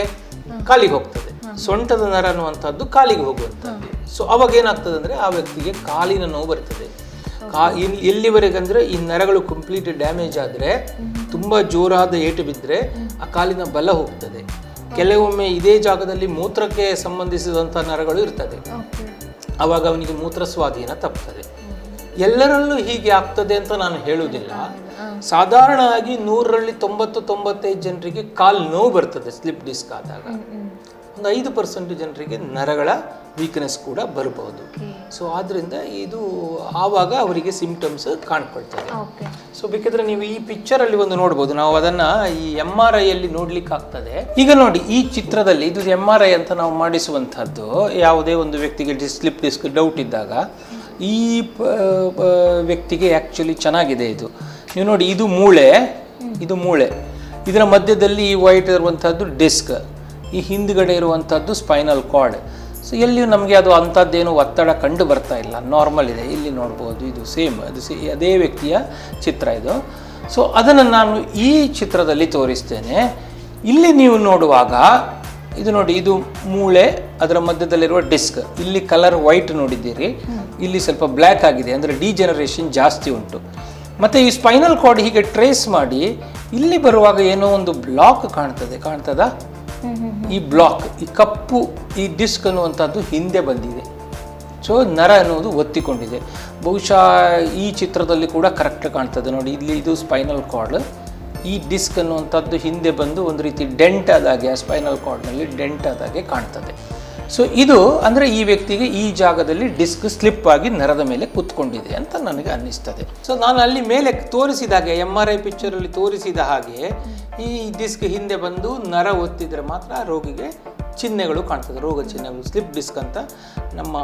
ಕಾಲಿಗೆ ಹೋಗ್ತದೆ. ಸೊಂಟದ ನರ ಅನ್ನುವಂಥದ್ದು ಕಾಲಿಗೆ ಹೋಗುವಂಥದ್ದು. ಸೊ ಅವಾಗ ಏನಾಗ್ತದೆ ಅಂದ್ರೆ ಆ ವ್ಯಕ್ತಿಗೆ ಕಾಲಿನ ನೋವು ಬರ್ತದೆ. ಎಲ್ಲಿವರೆಗೆ ಅಂದ್ರೆ ಈ ನರಗಳು ಕಂಪ್ಲೀಟ್ ಡ್ಯಾಮೇಜ್ ಆದ್ರೆ, ತುಂಬಾ ಜೋರಾದ ಏಟು ಬಿದ್ದರೆ ಆ ಕಾಲಿನ ಬಲ ಹೋಗ್ತದೆ. ಕೆಲವೊಮ್ಮೆ ಇದೇ ಜಾಗದಲ್ಲಿ ಮೂತ್ರಕ್ಕೆ ಸಂಬಂಧಿಸಿದಂಥ ನರಗಳು ಇರ್ತದೆ, ಆವಾಗ ಅವನಿಗೆ ಮೂತ್ರ ಸ್ವಾಧೀನ ತಪ್ಪುತ್ತದೆ. ಎಲ್ಲರಲ್ಲೂ ಹೀಗೆ ಆಗ್ತದೆ ಅಂತ ನಾನು ಹೇಳುವುದಿಲ್ಲ. ಸಾಧಾರಣವಾಗಿ 100ರಲ್ಲಿ 90-95 ಜನರಿಗೆ ಕಾಲು ನೋವು ಬರ್ತದೆ ಸ್ಲಿಪ್ ಡಿಸ್ಕ್ ಆದಾಗ. ಒಂದು 5% ಜನರಿಗೆ ನರಗಳ ವೀಕ್ನೆಸ್ ಕೂಡ ಬರಬಹುದು. ಸೊ ಆದ್ರಿಂದ ಇದು ಆವಾಗ ಅವರಿಗೆ ಸಿಂಪ್ಟಮ್ಸ್ ಕಾಣ್ಕೊಳ್ತದೆ. ಸೊ ಬೇಕಾದ್ರೆ ನೀವು ಈ ಪಿಕ್ಚರ್ ಅಲ್ಲಿ ಒಂದು ನೋಡ್ಬೋದು, ನಾವು ಅದನ್ನ ಈ MRI ಅಲ್ಲಿ ನೋಡ್ಲಿಕ್ಕೆ ಆಗ್ತದೆ. ಈಗ ನೋಡಿ ಈ ಚಿತ್ರದಲ್ಲಿ ಇದು MRI ಅಂತ ನಾವು ಮಾಡಿಸುವಂತಹದ್ದು. ಯಾವುದೇ ಒಂದು ವ್ಯಕ್ತಿಗೆ ಸ್ಲಿಪ್ ಡಿಸ್ಕ್ ಡೌಟ್ ಇದ್ದಾಗ ಈ ವ್ಯಕ್ತಿಗೆ ಆಕ್ಚುಲಿ ಚೆನ್ನಾಗಿದೆ ಇದು. ನೀವು ನೋಡಿ ಇದು ಮೂಳೆ, ಇದು ಮೂಳೆ, ಇದರ ಮಧ್ಯದಲ್ಲಿ ಈ ವೈಟ್ ಇರುವಂತಹದ್ದು ಡಿಸ್ಕ್, ಈ ಹಿಂದ್ಗಡೆ ಇರುವಂಥದ್ದು ಸ್ಪೈನಲ್ ಕಾರ್ಡ್. ಸೊ ಎಲ್ಲಿಯೂ ನಮಗೆ ಅದು ಅಂಥದ್ದೇನು ಒತ್ತಡ ಕಂಡು ಬರ್ತಾ ಇಲ್ಲ, ನಾರ್ಮಲ್ ಇದೆ. ಇಲ್ಲಿ ನೋಡ್ಬೋದು, ಇದು ಸೇಮ್, ಅದು ಅದೇ ವ್ಯಕ್ತಿಯ ಚಿತ್ರ ಇದು. ಸೊ ಅದನ್ನು ನಾನು ಈ ಚಿತ್ರದಲ್ಲಿ ತೋರಿಸ್ತೇನೆ. ಇಲ್ಲಿ ನೀವು ನೋಡುವಾಗ ಇದು ನೋಡಿ, ಇದು ಮೂಳೆ, ಅದರ ಮಧ್ಯದಲ್ಲಿರುವ ಡಿಸ್ಕ್. ಇಲ್ಲಿ ಕಲರ್ ವೈಟ್ ನೋಡಿದ್ದೀರಿ, ಇಲ್ಲಿ ಸ್ವಲ್ಪ ಬ್ಲ್ಯಾಕ್ ಆಗಿದೆ, ಅಂದರೆ ಡಿಜೆನರೇಷನ್ ಜಾಸ್ತಿ ಉಂಟು. ಮತ್ತು ಈ ಸ್ಪೈನಲ್ ಕಾರ್ಡ್ ಹೀಗೆ ಟ್ರೇಸ್ ಮಾಡಿ ಇಲ್ಲಿ ಬರುವಾಗ ಏನೋ ಒಂದು ಬ್ಲಾಕ್ ಕಾಣ್ತದ. ಈ ಬ್ಲಾಕ್, ಈ ಕಪ್ಪು, ಈ ಡಿಸ್ಕ್ ಅನ್ನುವಂಥದ್ದು ಹಿಂದೆ ಬಂದಿದೆ. ಸೊ ನರ ಅನ್ನೋದು ಒತ್ತಿಕೊಂಡಿದೆ. ಬಹುಶಃ ಈ ಚಿತ್ರದಲ್ಲಿ ಕೂಡ ಕರೆಕ್ಟ್ ಕಾಣ್ತದೆ ನೋಡಿ, ಇಲ್ಲಿ ಇದು ಸ್ಪೈನಲ್ ಕಾರ್ಡ್, ಈ ಡಿಸ್ಕ್ ಅನ್ನುವಂಥದ್ದು ಹಿಂದೆ ಬಂದು ಒಂದು ರೀತಿ ಡೆಂಟ್ ಆದಾಗೆ, ಆ ಸ್ಪೈನಲ್ ಕಾರ್ಡ್ನಲ್ಲಿ ಡೆಂಟ್ ಆದಾಗೆ ಕಾಣ್ತದೆ. ಸೊ ಇದು ಅಂದರೆ ಈ ವ್ಯಕ್ತಿಗೆ ಈ ಜಾಗದಲ್ಲಿ ಡಿಸ್ಕ್ ಸ್ಲಿಪ್ ಆಗಿ ನರದ ಮೇಲೆ ಕೂತ್ಕೊಂಡಿದೆ ಅಂತ ನನಗೆ ಅನ್ನಿಸ್ತದೆ. ಸೊ ನಾನು ಅಲ್ಲಿ ಮೇಲೆ ತೋರಿಸಿದ ಹಾಗೆ, MRI ಪಿಕ್ಚರಲ್ಲಿ ತೋರಿಸಿದ ಹಾಗೆ ಈ ಡಿಸ್ಕ್ ಹಿಂದೆ ಬಂದು ನರ ಒತ್ತಿದ್ರೆ ಮಾತ್ರ ರೋಗಿಗೆ ಚಿಹ್ನೆಗಳು ಕಾಣ್ತದೆ, ರೋಗ ಚಿಹ್ನೆಗಳು. ಸ್ಲಿಪ್ ಡಿಸ್ಕ್ ಅಂತ ನಮ್ಮ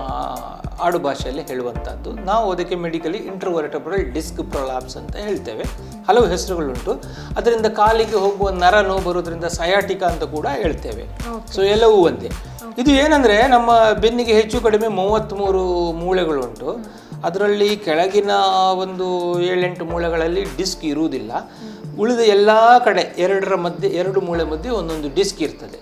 ಆಡು ಭಾಷೆಯಲ್ಲಿ ಹೇಳುವಂಥದ್ದು. ನಾವು ಅದಕ್ಕೆ ಮೆಡಿಕಲಿ ಇಂಟ್ರವರ್ಟೆಬ್ರಲ್ ಡಿಸ್ಕ್ ಪ್ರೊಲಾಪ್ಸ್ ಅಂತ ಹೇಳ್ತೇವೆ. ಹಲವು ಹೆಸರುಗಳುಂಟು. ಅದರಿಂದ ಕಾಲಿಗೆ ಹೋಗುವ ನರ ನೋವು ಬರೋದ್ರಿಂದ ಸಯಾಟಿಕಾ ಅಂತ ಕೂಡ ಹೇಳ್ತೇವೆ. ಸೊ ಎಲ್ಲವೂ ಒಂದೇ. ಇದು ಏನಂದರೆ ನಮ್ಮ ಬೆನ್ನಿಗೆ ಹೆಚ್ಚು ಕಡಿಮೆ 33 ಮೂಳೆಗಳುಂಟು. ಅದರಲ್ಲಿ ಕೆಳಗಿನ ಒಂದು 7-8 ಮೂಳೆಗಳಲ್ಲಿ ಡಿಸ್ಕ್ ಇರುವುದಿಲ್ಲ. ಉಳಿದ ಎಲ್ಲ ಕಡೆ ಎರಡು ಮೂಳೆ ಮಧ್ಯೆ ಒಂದೊಂದು ಡಿಸ್ಕ್ ಇರ್ತದೆ.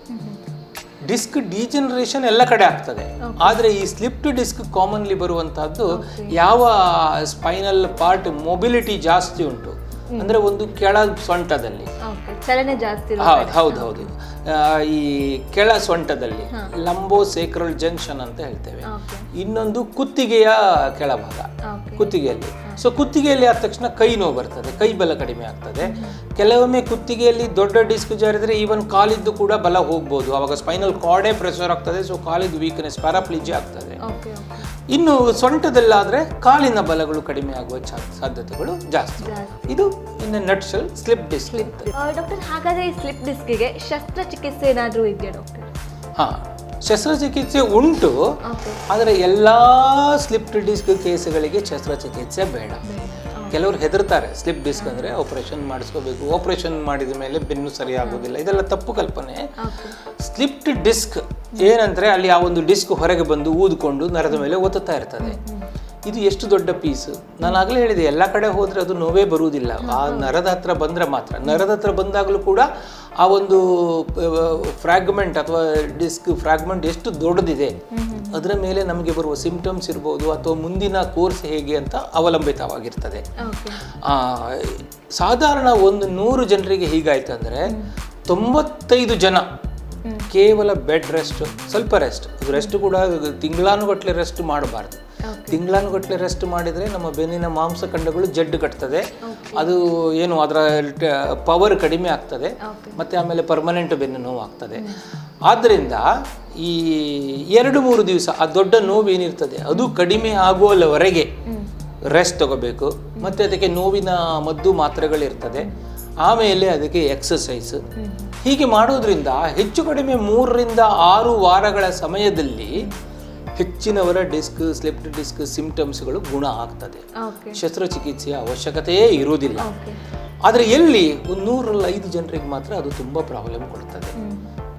ಡಿಸ್ಕ್ ಡಿಜೆನರೇಷನ್ ಎಲ್ಲ ಕಡೆ ಆಗ್ತದೆ. ಆದರೆ ಈ ಸ್ಲಿಪ್ಡ್ ಡಿಸ್ಕ್ ಕಾಮನ್ಲಿ ಬರುವಂತಹದ್ದು ಯಾವ ಸ್ಪೈನಲ್ ಪಾರ್ಟ್ ಮೊಬಿಲಿಟಿ ಜಾಸ್ತಿ ಉಂಟು, ಅಂದ್ರೆ ಒಂದು ಕೆಳ ಸೊಂಟದಲ್ಲಿ ಚಲನೆ ಜಾಸ್ತಿ. ಹೌದು, ಈ ಕೆಳ ಸೊಂಟದಲ್ಲಿ ಲಂಬೋ ಸೇಕ್ರಲ್ ಜಂಕ್ಷನ್ ಅಂತ ಹೇಳ್ತೇವೆ. ಇನ್ನೊಂದು ಕುತ್ತಿಗೆಯ ಕೆಳಭಾಗ, ಕುತ್ತಿಗೆಯಲ್ಲಿ. ಸೊ ಕುತ್ತಿಗೆಯಲ್ಲಿ ಆದ ತಕ್ಷಣ ಕೈ ನೋವು ಬರ್ತದೆ, ಕೈ ಬಲ ಕಡಿಮೆ ಆಗ್ತದೆ. ಕೆಲವೊಮ್ಮೆ ಕುತ್ತಿಗೆಯಲ್ಲಿ ದೊಡ್ಡ ಡಿಸ್ಕ್ ಜಾರಿದ್ರೆ ಈವನ್ ಕಾಲಿದ್ದು ಕೂಡ ಬಲ ಹೋಗ್ಬೋದು. ಅವಾಗ ಸ್ಪೈನಲ್ ಕಾರ್ಡೇ ಪ್ರೆಷರ್ ಆಗ್ತದೆ. ಸೊ ಕಾಲಿದ್ದು ವೀಕ್ನೆಸ್, ಪ್ಯಾರಾಪ್ಲಿಜಿ ಆಗ್ತದೆ. ಇನ್ನು ಸೊಂಟದಲ್ಲಾದ್ರೆ ಕಾಲಿನ ಬಲಗಳು ಕಡಿಮೆ ಆಗುವ ಸಾಧ್ಯತೆಗಳು ಜಾಸ್ತಿ. ಇದು ಇನ್ನು ನಟ್ಶಲ್ ಸ್ಲಿಪ್ ಡಿಸ್ಕ್. ಡಾಕ್ಟರ್, ಹಾಗಾದ್ರೆ ಈ ಸ್ಲಿಪ್ ಡಿಸ್ಕ್ಗೆ ಶಸ್ತ್ರಚಿಕಿತ್ಸೆ ಏನಾದರೂ ಇದೆಯಾ ಡಾಕ್ಟರ್? ಶಸ್ತ್ರಚಿಕಿತ್ಸೆ ಉಂಟು, ಆದರೆ ಎಲ್ಲ ಸ್ಲಿಪ್ ಡಿಸ್ಕ್ ಕೇಸ್ಗಳಿಗೆ ಶಸ್ತ್ರಚಿಕಿತ್ಸೆ ಬೇಡ. ಕೆಲವರು ಹೆದರ್ತಾರೆ, ಸ್ಲಿಪ್ ಡಿಸ್ಕ್ ಅಂದರೆ ಆಪರೇಷನ್ ಮಾಡಿಸ್ಕೋಬೇಕು, ಆಪರೇಷನ್ ಮಾಡಿದ ಮೇಲೆ ಬೆನ್ನು ಸರಿ ಆಗೋದಿಲ್ಲ. ಇದೆಲ್ಲ ತಪ್ಪು ಕಲ್ಪನೆ. ಸ್ಲಿಪ್ಡ್ ಡಿಸ್ಕ್ ಏನಂದರೆ ಅಲ್ಲಿ ಆ ಒಂದು ಡಿಸ್ಕ್ ಹೊರಗೆ ಬಂದು ಊದ್ಕೊಂಡು ನರದ ಮೇಲೆ ಒತ್ತುತ್ತಾ ಇರ್ತದೆ. ಇದು ಎಷ್ಟು ದೊಡ್ಡ ಪೀಸ್. ನಾನು ಆಗಲೇ ಹೇಳಿದೆ, ಎಲ್ಲ ಕಡೆ ಹೋದರೆ ಅದು ನೋವೇ ಬರುವುದಿಲ್ಲ. ಆ ನರದ ಹತ್ರ ಬಂದರೆ ಮಾತ್ರ. ನರದ ಹತ್ರ ಬಂದಾಗಲೂ ಕೂಡ ಆ ಒಂದು ಫ್ರಾಗ್ಮೆಂಟ್ ಅಥವಾ ಡಿಸ್ಕ್ ಫ್ರಾಗ್ಮೆಂಟ್ ಎಷ್ಟು ದೊಡ್ಡದಿದೆ ಅದರ ಮೇಲೆ ನಮಗೆ ಬರುವ ಸಿಂಪ್ಟಮ್ಸ್ ಇರ್ಬೋದು ಅಥವಾ ಮುಂದಿನ ಕೋರ್ಸ್ ಹೇಗೆ ಅಂತ ಅವಲಂಬಿತವಾಗಿರ್ತದೆ. ಸಾಧಾರಣ 100 ಜನರಿಗೆ ಹೀಗಾಯ್ತು ಅಂದರೆ 95 ಜನ ಕೇವಲ ಬೆಡ್ ರೆಸ್ಟ್, ಸ್ವಲ್ಪ ರೆಸ್ಟ್ ಕೂಡ ತಿಂಗಳಾನುಗಟ್ಟಲೆ ರೆಸ್ಟ್ ಮಾಡಬಾರ್ದು. ತಿಂಗಳಾನುಗಟ್ಟಲೆ ರೆಸ್ಟ್ ಮಾಡಿದರೆ ನಮ್ಮ ಬೆನ್ನಿನ ಮಾಂಸಖಂಡಗಳು ಜಡ್ಡು ಕಟ್ತದೆ, ಅದು ಏನು ಅದರ ಪವರ್ ಕಡಿಮೆ ಆಗ್ತದೆ, ಮತ್ತು ಆಮೇಲೆ ಪರ್ಮನೆಂಟ್ ಬೆನ್ನು ನೋವು ಆಗ್ತದೆ. ಆದ್ದರಿಂದ ಈ 2-3 ದಿವಸ ಆ ದೊಡ್ಡ ನೋವು ಏನಿರ್ತದೆ ಅದು ಕಡಿಮೆ ಆಗುವವರೆಗೆ ರೆಸ್ಟ್ ತಗೋಬೇಕು. ಮತ್ತು ಅದಕ್ಕೆ ನೋವಿನ ಮದ್ದು ಮಾತ್ರೆಗಳಿರ್ತದೆ. ಆಮೇಲೆ ಅದಕ್ಕೆ ಎಕ್ಸಸೈಸ್. ಹೀಗೆ ಮಾಡೋದ್ರಿಂದ ಹೆಚ್ಚು ಕಡಿಮೆ 3ರಿಂದ 6 ವಾರಗಳ ಸಮಯದಲ್ಲಿ ಹೆಚ್ಚಿನವರ ಸ್ಲಿಪ್ಡ್ ಡಿಸ್ಕ್ ಸಿಂಪ್ಟಮ್ಸ್ಗಳು ಗುಣ ಆಗ್ತದೆ. ಶಸ್ತ್ರಚಿಕಿತ್ಸೆಯ ಅವಶ್ಯಕತೆಯೇ ಇರುವುದಿಲ್ಲ. ಆದರೆ ಎಲ್ಲಿ 100ರಲ್ಲಿ 5 ಜನರಿಗೆ ಮಾತ್ರ ಅದು ತುಂಬ ಪ್ರಾಬ್ಲಮ್ ಕೊಡ್ತದೆ.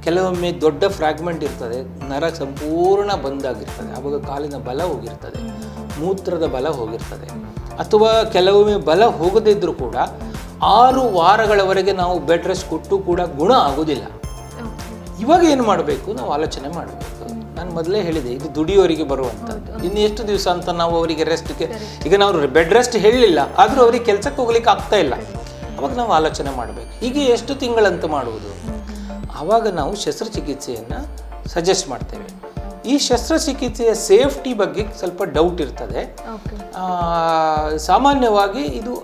ಕೆಲವೊಮ್ಮೆ ದೊಡ್ಡ ಫ್ರಾಗ್ಮೆಂಟ್ ಇರ್ತದೆ, ನರ ಸಂಪೂರ್ಣ ಬಂದಾಗಿರ್ತದೆ, ಆವಾಗ ಕಾಲಿನ ಬಲ ಹೋಗಿರ್ತದೆ, ಮೂತ್ರದ ಬಲ ಹೋಗಿರ್ತದೆ. ಅಥವಾ ಕೆಲವೊಮ್ಮೆ ಬಲ ಹೋಗದೇ ಇದ್ರೂ ಕೂಡ 6 ವಾರಗಳವರೆಗೆ ನಾವು ಬೆಡ್ ರೆಸ್ಟ್ ಕೊಟ್ಟು ಕೂಡ ಗುಣ ಆಗೋದಿಲ್ಲ. ಇವಾಗ ಏನು ಮಾಡಬೇಕು, ನಾವು ಆಲೋಚನೆ ಮಾಡಬೇಕು. ನಾನು ಮೊದಲೇ ಹೇಳಿದೆ, ಇದು ದುಡಿಯೋರಿಗೆ ಬರುವಂಥದ್ದು. ಇನ್ನು ಎಷ್ಟು ದಿವಸ ಅಂತ ನಾವು ಅವರಿಗೆ ರೆಸ್ಟ್ಗೆ, ಈಗ ನಾವು ಬೆಡ್ ರೆಸ್ಟ್ ಹೇಳಲಿಲ್ಲ ಆದರೂ ಅವರಿಗೆ ಕೆಲಸಕ್ಕೆ ಹೋಗ್ಲಿಕ್ಕೆ ಆಗ್ತಾ ಇಲ್ಲ. ಅವಾಗ ನಾವು ಆಲೋಚನೆ ಮಾಡಬೇಕು, ಹೀಗೆ ಎಷ್ಟು ತಿಂಗಳಂತ ಮಾಡುವುದು. ಆವಾಗ ನಾವು ಶಸ್ತ್ರಚಿಕಿತ್ಸೆಯನ್ನು ಸಜೆಸ್ಟ್ ಮಾಡ್ತೇವೆ. ಈ ಶಸ್ತ್ರಚಿಕಿತ್ಸೆಯ ಸೇಫ್ಟಿ ಬಗ್ಗೆ ಸ್ವಲ್ಪ ಡೌಟ್ ಇರ್ತದೆ. ಸಾಮಾನ್ಯವಾಗಿ ಇದು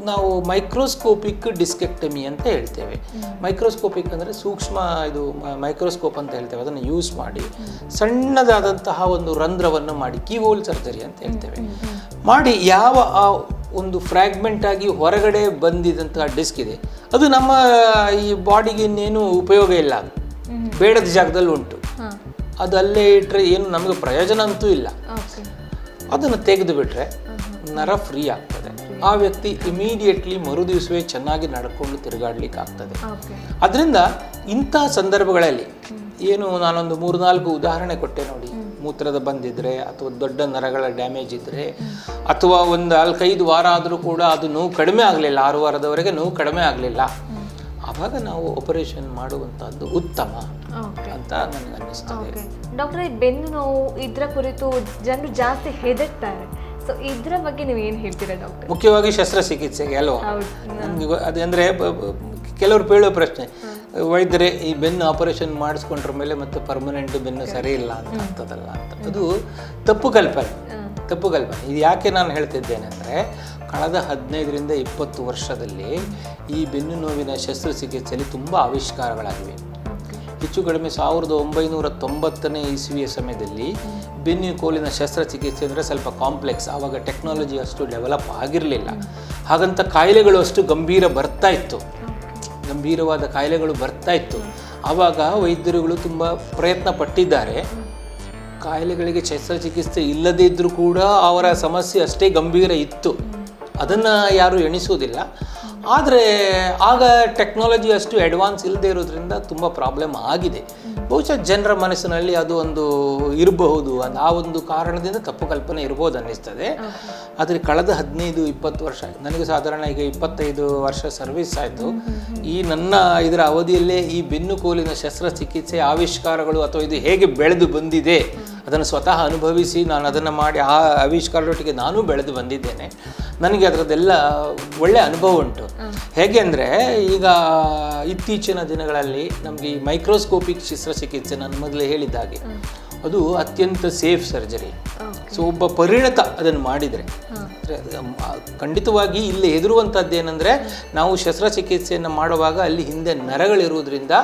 ನಾವು ಮೈಕ್ರೋಸ್ಕೋಪಿಕ್ ಡಿಸ್ಕೆಕ್ಟಮಿ ಅಂತ ಹೇಳ್ತೇವೆ. ಮೈಕ್ರೋಸ್ಕೋಪಿಕ್ ಅಂದರೆ ಸೂಕ್ಷ್ಮ, ಇದು ಮೈಕ್ರೋಸ್ಕೋಪ್ ಅಂತ ಹೇಳ್ತೇವೆ. ಅದನ್ನು ಯೂಸ್ ಮಾಡಿ ಸಣ್ಣದಾದಂತಹ ಒಂದು ರಂಧ್ರವನ್ನು ಮಾಡಿ, ಕೀಹೋಲ್ ಸರ್ಜರಿ ಅಂತ ಹೇಳ್ತೇವೆ, ಮಾಡಿ ಯಾವ ಆ ಒಂದು ಫ್ರಾಗ್ಮೆಂಟ್ ಆಗಿ ಹೊರಗಡೆ ಬಂದಿದಂತಹ ಡಿಸ್ಕ್ ಇದೆ ಅದು ನಮ್ಮ ಈ ಬಾಡಿಗೆ ಇನ್ನೇನು ಉಪಯೋಗ ಇಲ್ಲ, ಅದು ಬೇಡದ ಜಾಗದಲ್ಲಿ ಉಂಟು, ಅದು ಅಲ್ಲೇ ಇಟ್ಟರೆ ಏನು ನಮಗೆ ಪ್ರಯೋಜನ ಅಂತೂ ಇಲ್ಲ. ಅದನ್ನು ತೆಗೆದು ಬಿಟ್ರೆ ನರ ಫ್ರೀ ಆಗ್ತದೆ. ಆ ವ್ಯಕ್ತಿ ಇಮಿಡಿಯೇಟ್ಲಿ ಮರುದಿವಸವೇ ಚೆನ್ನಾಗಿ ನಡ್ಕೊಂಡು ತಿರುಗಾಡ್ಲಿಕ್ಕೆ ಆಗ್ತದೆ. ಅದರಿಂದ ಇಂಥ ಸಂದರ್ಭಗಳಲ್ಲಿ ಏನು ನಾನೊಂದು 3-4 ಉದಾಹರಣೆ ಕೊಟ್ಟೆ ನೋಡಿ. ಮೂತ್ರದ ಬಂದಿದ್ರೆ ಅಥವಾ ದೊಡ್ಡ ನರಗಳ ಡ್ಯಾಮೇಜ್ ಇದ್ದರೆ ಅಥವಾ ಒಂದು 4-5 ವಾರ ಆದರೂ ಕೂಡ ಅದು ನೋವು ಕಡಿಮೆ ಆಗಲಿಲ್ಲ, 6 ವಾರದವರೆಗೆ ನೋವು ಕಡಿಮೆ ಆಗಲಿಲ್ಲ, ಆವಾಗ ನಾವು ಆಪರೇಷನ್ ಮಾಡುವಂಥದ್ದು ಉತ್ತಮ ಅಂತ ನನಗೆ ಅನ್ನಿಸ್ತದೆ. ಡಾಕ್ಟರ್, ಈ ಬೆನ್ನು ನೋವು ಇದರ ಕುರಿತು ಜನರು ಜಾಸ್ತಿ ಹೆದರ್ತಾರೆ. ಸೊ ಇದರ ಬಗ್ಗೆ ನೀವು ಏನು ಹೇಳ್ತೀರಾ ಡಾಕ್ಟರ್? ಮುಖ್ಯವಾಗಿ ಶಸ್ತ್ರಚಿಕಿತ್ಸೆಗೆ ಅಲ್ವಾ? ನನಗೆ ಅದಂದರೆ ಕೆಲವರು ಕೇಳೋ ಪ್ರಶ್ನೆ, ವೈದ್ಯರೇ ಈ ಬೆನ್ನು ಆಪರೇಷನ್ ಮಾಡಿಸ್ಕೊಂಡ್ರ ಮೇಲೆ ಮತ್ತೆ ಪರ್ಮನೆಂಟ್ ಬೆನ್ನು ಸರಿ ಇಲ್ಲ ಅಂತ ಆಗ್ತದಲ್ಲ ಅಂತ. ಅದು ತಪ್ಪು ಕಲ್ಪನೆ. ಇದು ಯಾಕೆ ನಾನು ಹೇಳ್ತಿದ್ದೇನೆ ಅಂದರೆ, ಕಳೆದ 15ರಿಂದ 20 ವರ್ಷದಲ್ಲಿ ಈ ಬೆನ್ನು ನೋವಿನ ಶಸ್ತ್ರಚಿಕಿತ್ಸೆಯಲ್ಲಿ ತುಂಬ ಆವಿಷ್ಕಾರಗಳಾಗಿವೆ. ಹೆಚ್ಚು ಕಡಿಮೆ 1990ನೇ ಇಸ್ವಿಯ ಸಮಯದಲ್ಲಿ ಬೆನ್ನು ಕೋಲಿನ ಶಸ್ತ್ರಚಿಕಿತ್ಸೆ ಅಂದರೆ ಸ್ವಲ್ಪ ಕಾಂಪ್ಲೆಕ್ಸ್, ಆವಾಗ ಟೆಕ್ನಾಲಜಿ ಅಷ್ಟು ಡೆವಲಪ್ ಆಗಿರಲಿಲ್ಲ. ಹಾಗಂತ ಕಾಯಿಲೆಗಳು ಅಷ್ಟು ಗಂಭೀರವಾದ ಕಾಯಿಲೆಗಳು ಬರ್ತಾ ಇತ್ತು. ಆವಾಗ ವೈದ್ಯರುಗಳು ತುಂಬ ಪ್ರಯತ್ನ ಪಟ್ಟಿದ್ದಾರೆ. ಕಾಯಿಲೆಗಳಿಗೆ ಶಸ್ತ್ರಚಿಕಿತ್ಸೆ ಇಲ್ಲದೇ ಇದ್ದರೂ ಕೂಡ ಅವರ ಸಮಸ್ಯೆ ಅಷ್ಟೇ ಗಂಭೀರ ಇತ್ತು, ಅದನ್ನು ಯಾರೂ ಎಣಿಸೋದಿಲ್ಲ. ಆದರೆ ಆಗ ಟೆಕ್ನಾಲಜಿ ಅಷ್ಟು ಅಡ್ವಾನ್ಸ್ ಇಲ್ಲದೆ ಇರೋದ್ರಿಂದ ತುಂಬ ಪ್ರಾಬ್ಲಮ್ ಆಗಿದೆ. ಬಹುಶಃ ಜನರ ಮನಸ್ಸಿನಲ್ಲಿ ಅದು ಒಂದು ಇರಬಹುದು, ಆ ಒಂದು ಕಾರಣದಿಂದ ತಪ್ಪು ಕಲ್ಪನೆ ಇರ್ಬೋದು ಅನ್ನಿಸ್ತದೆ. ಆದರೆ ಕಳೆದ 15-20 ವರ್ಷ, ನನಗೆ ಸಾಧಾರಣ ಈಗ 25 ವರ್ಷ ಸರ್ವಿಸ್ ಆಯಿತು. ಈ ನನ್ನ ಇದರ ಅವಧಿಯಲ್ಲೇ ಈ ಬೆನ್ನು ಕೋಲಿನ ಶಸ್ತ್ರಚಿಕಿತ್ಸೆ ಆವಿಷ್ಕಾರಗಳು ಅಥವಾ ಇದು ಹೇಗೆ ಬೆಳೆದು ಬಂದಿದೆ ಅದನ್ನು ಸ್ವತಃ ಅನುಭವಿಸಿ ನಾನು ಅದನ್ನು ಮಾಡಿ ಆ ಆವಿಷ್ಕಾರದೊಟ್ಟಿಗೆ ನಾನು ಬೆಳೆದು ಬಂದಿದ್ದೇನೆ. ನನಗೆ ಅದರದ್ದೆಲ್ಲ ಒಳ್ಳೆಯ ಅನುಭವ ಉಂಟು. ಹೇಗೆ ಅಂದರೆ, ಈಗ ಇತ್ತೀಚಿನ ದಿನಗಳಲ್ಲಿ ನಮಗೆ ಈ ಮೈಕ್ರೋಸ್ಕೋಪಿಕ್ ಶಸ್ತ್ರಚಿಕಿತ್ಸೆ ನಾನು ಮೊದಲೇ ಹೇಳಿದ ಹಾಗೆ ಅದು ಅತ್ಯಂತ ಸೇಫ್ ಸರ್ಜರಿ. ಸೊ ಒಬ್ಬ ಪರಿಣತ ಅದನ್ನು ಮಾಡಿದರೆ ಖಂಡಿತವಾಗಿ ಇಲ್ಲಿ ಹೆದರುವಂಥದ್ದು ಏನಂದರೆ, ನಾವು ಶಸ್ತ್ರಚಿಕಿತ್ಸೆಯನ್ನು ಮಾಡುವಾಗ ಅಲ್ಲಿ ಹಿಂದೆ ನರಗಳಿರುವುದರಿಂದ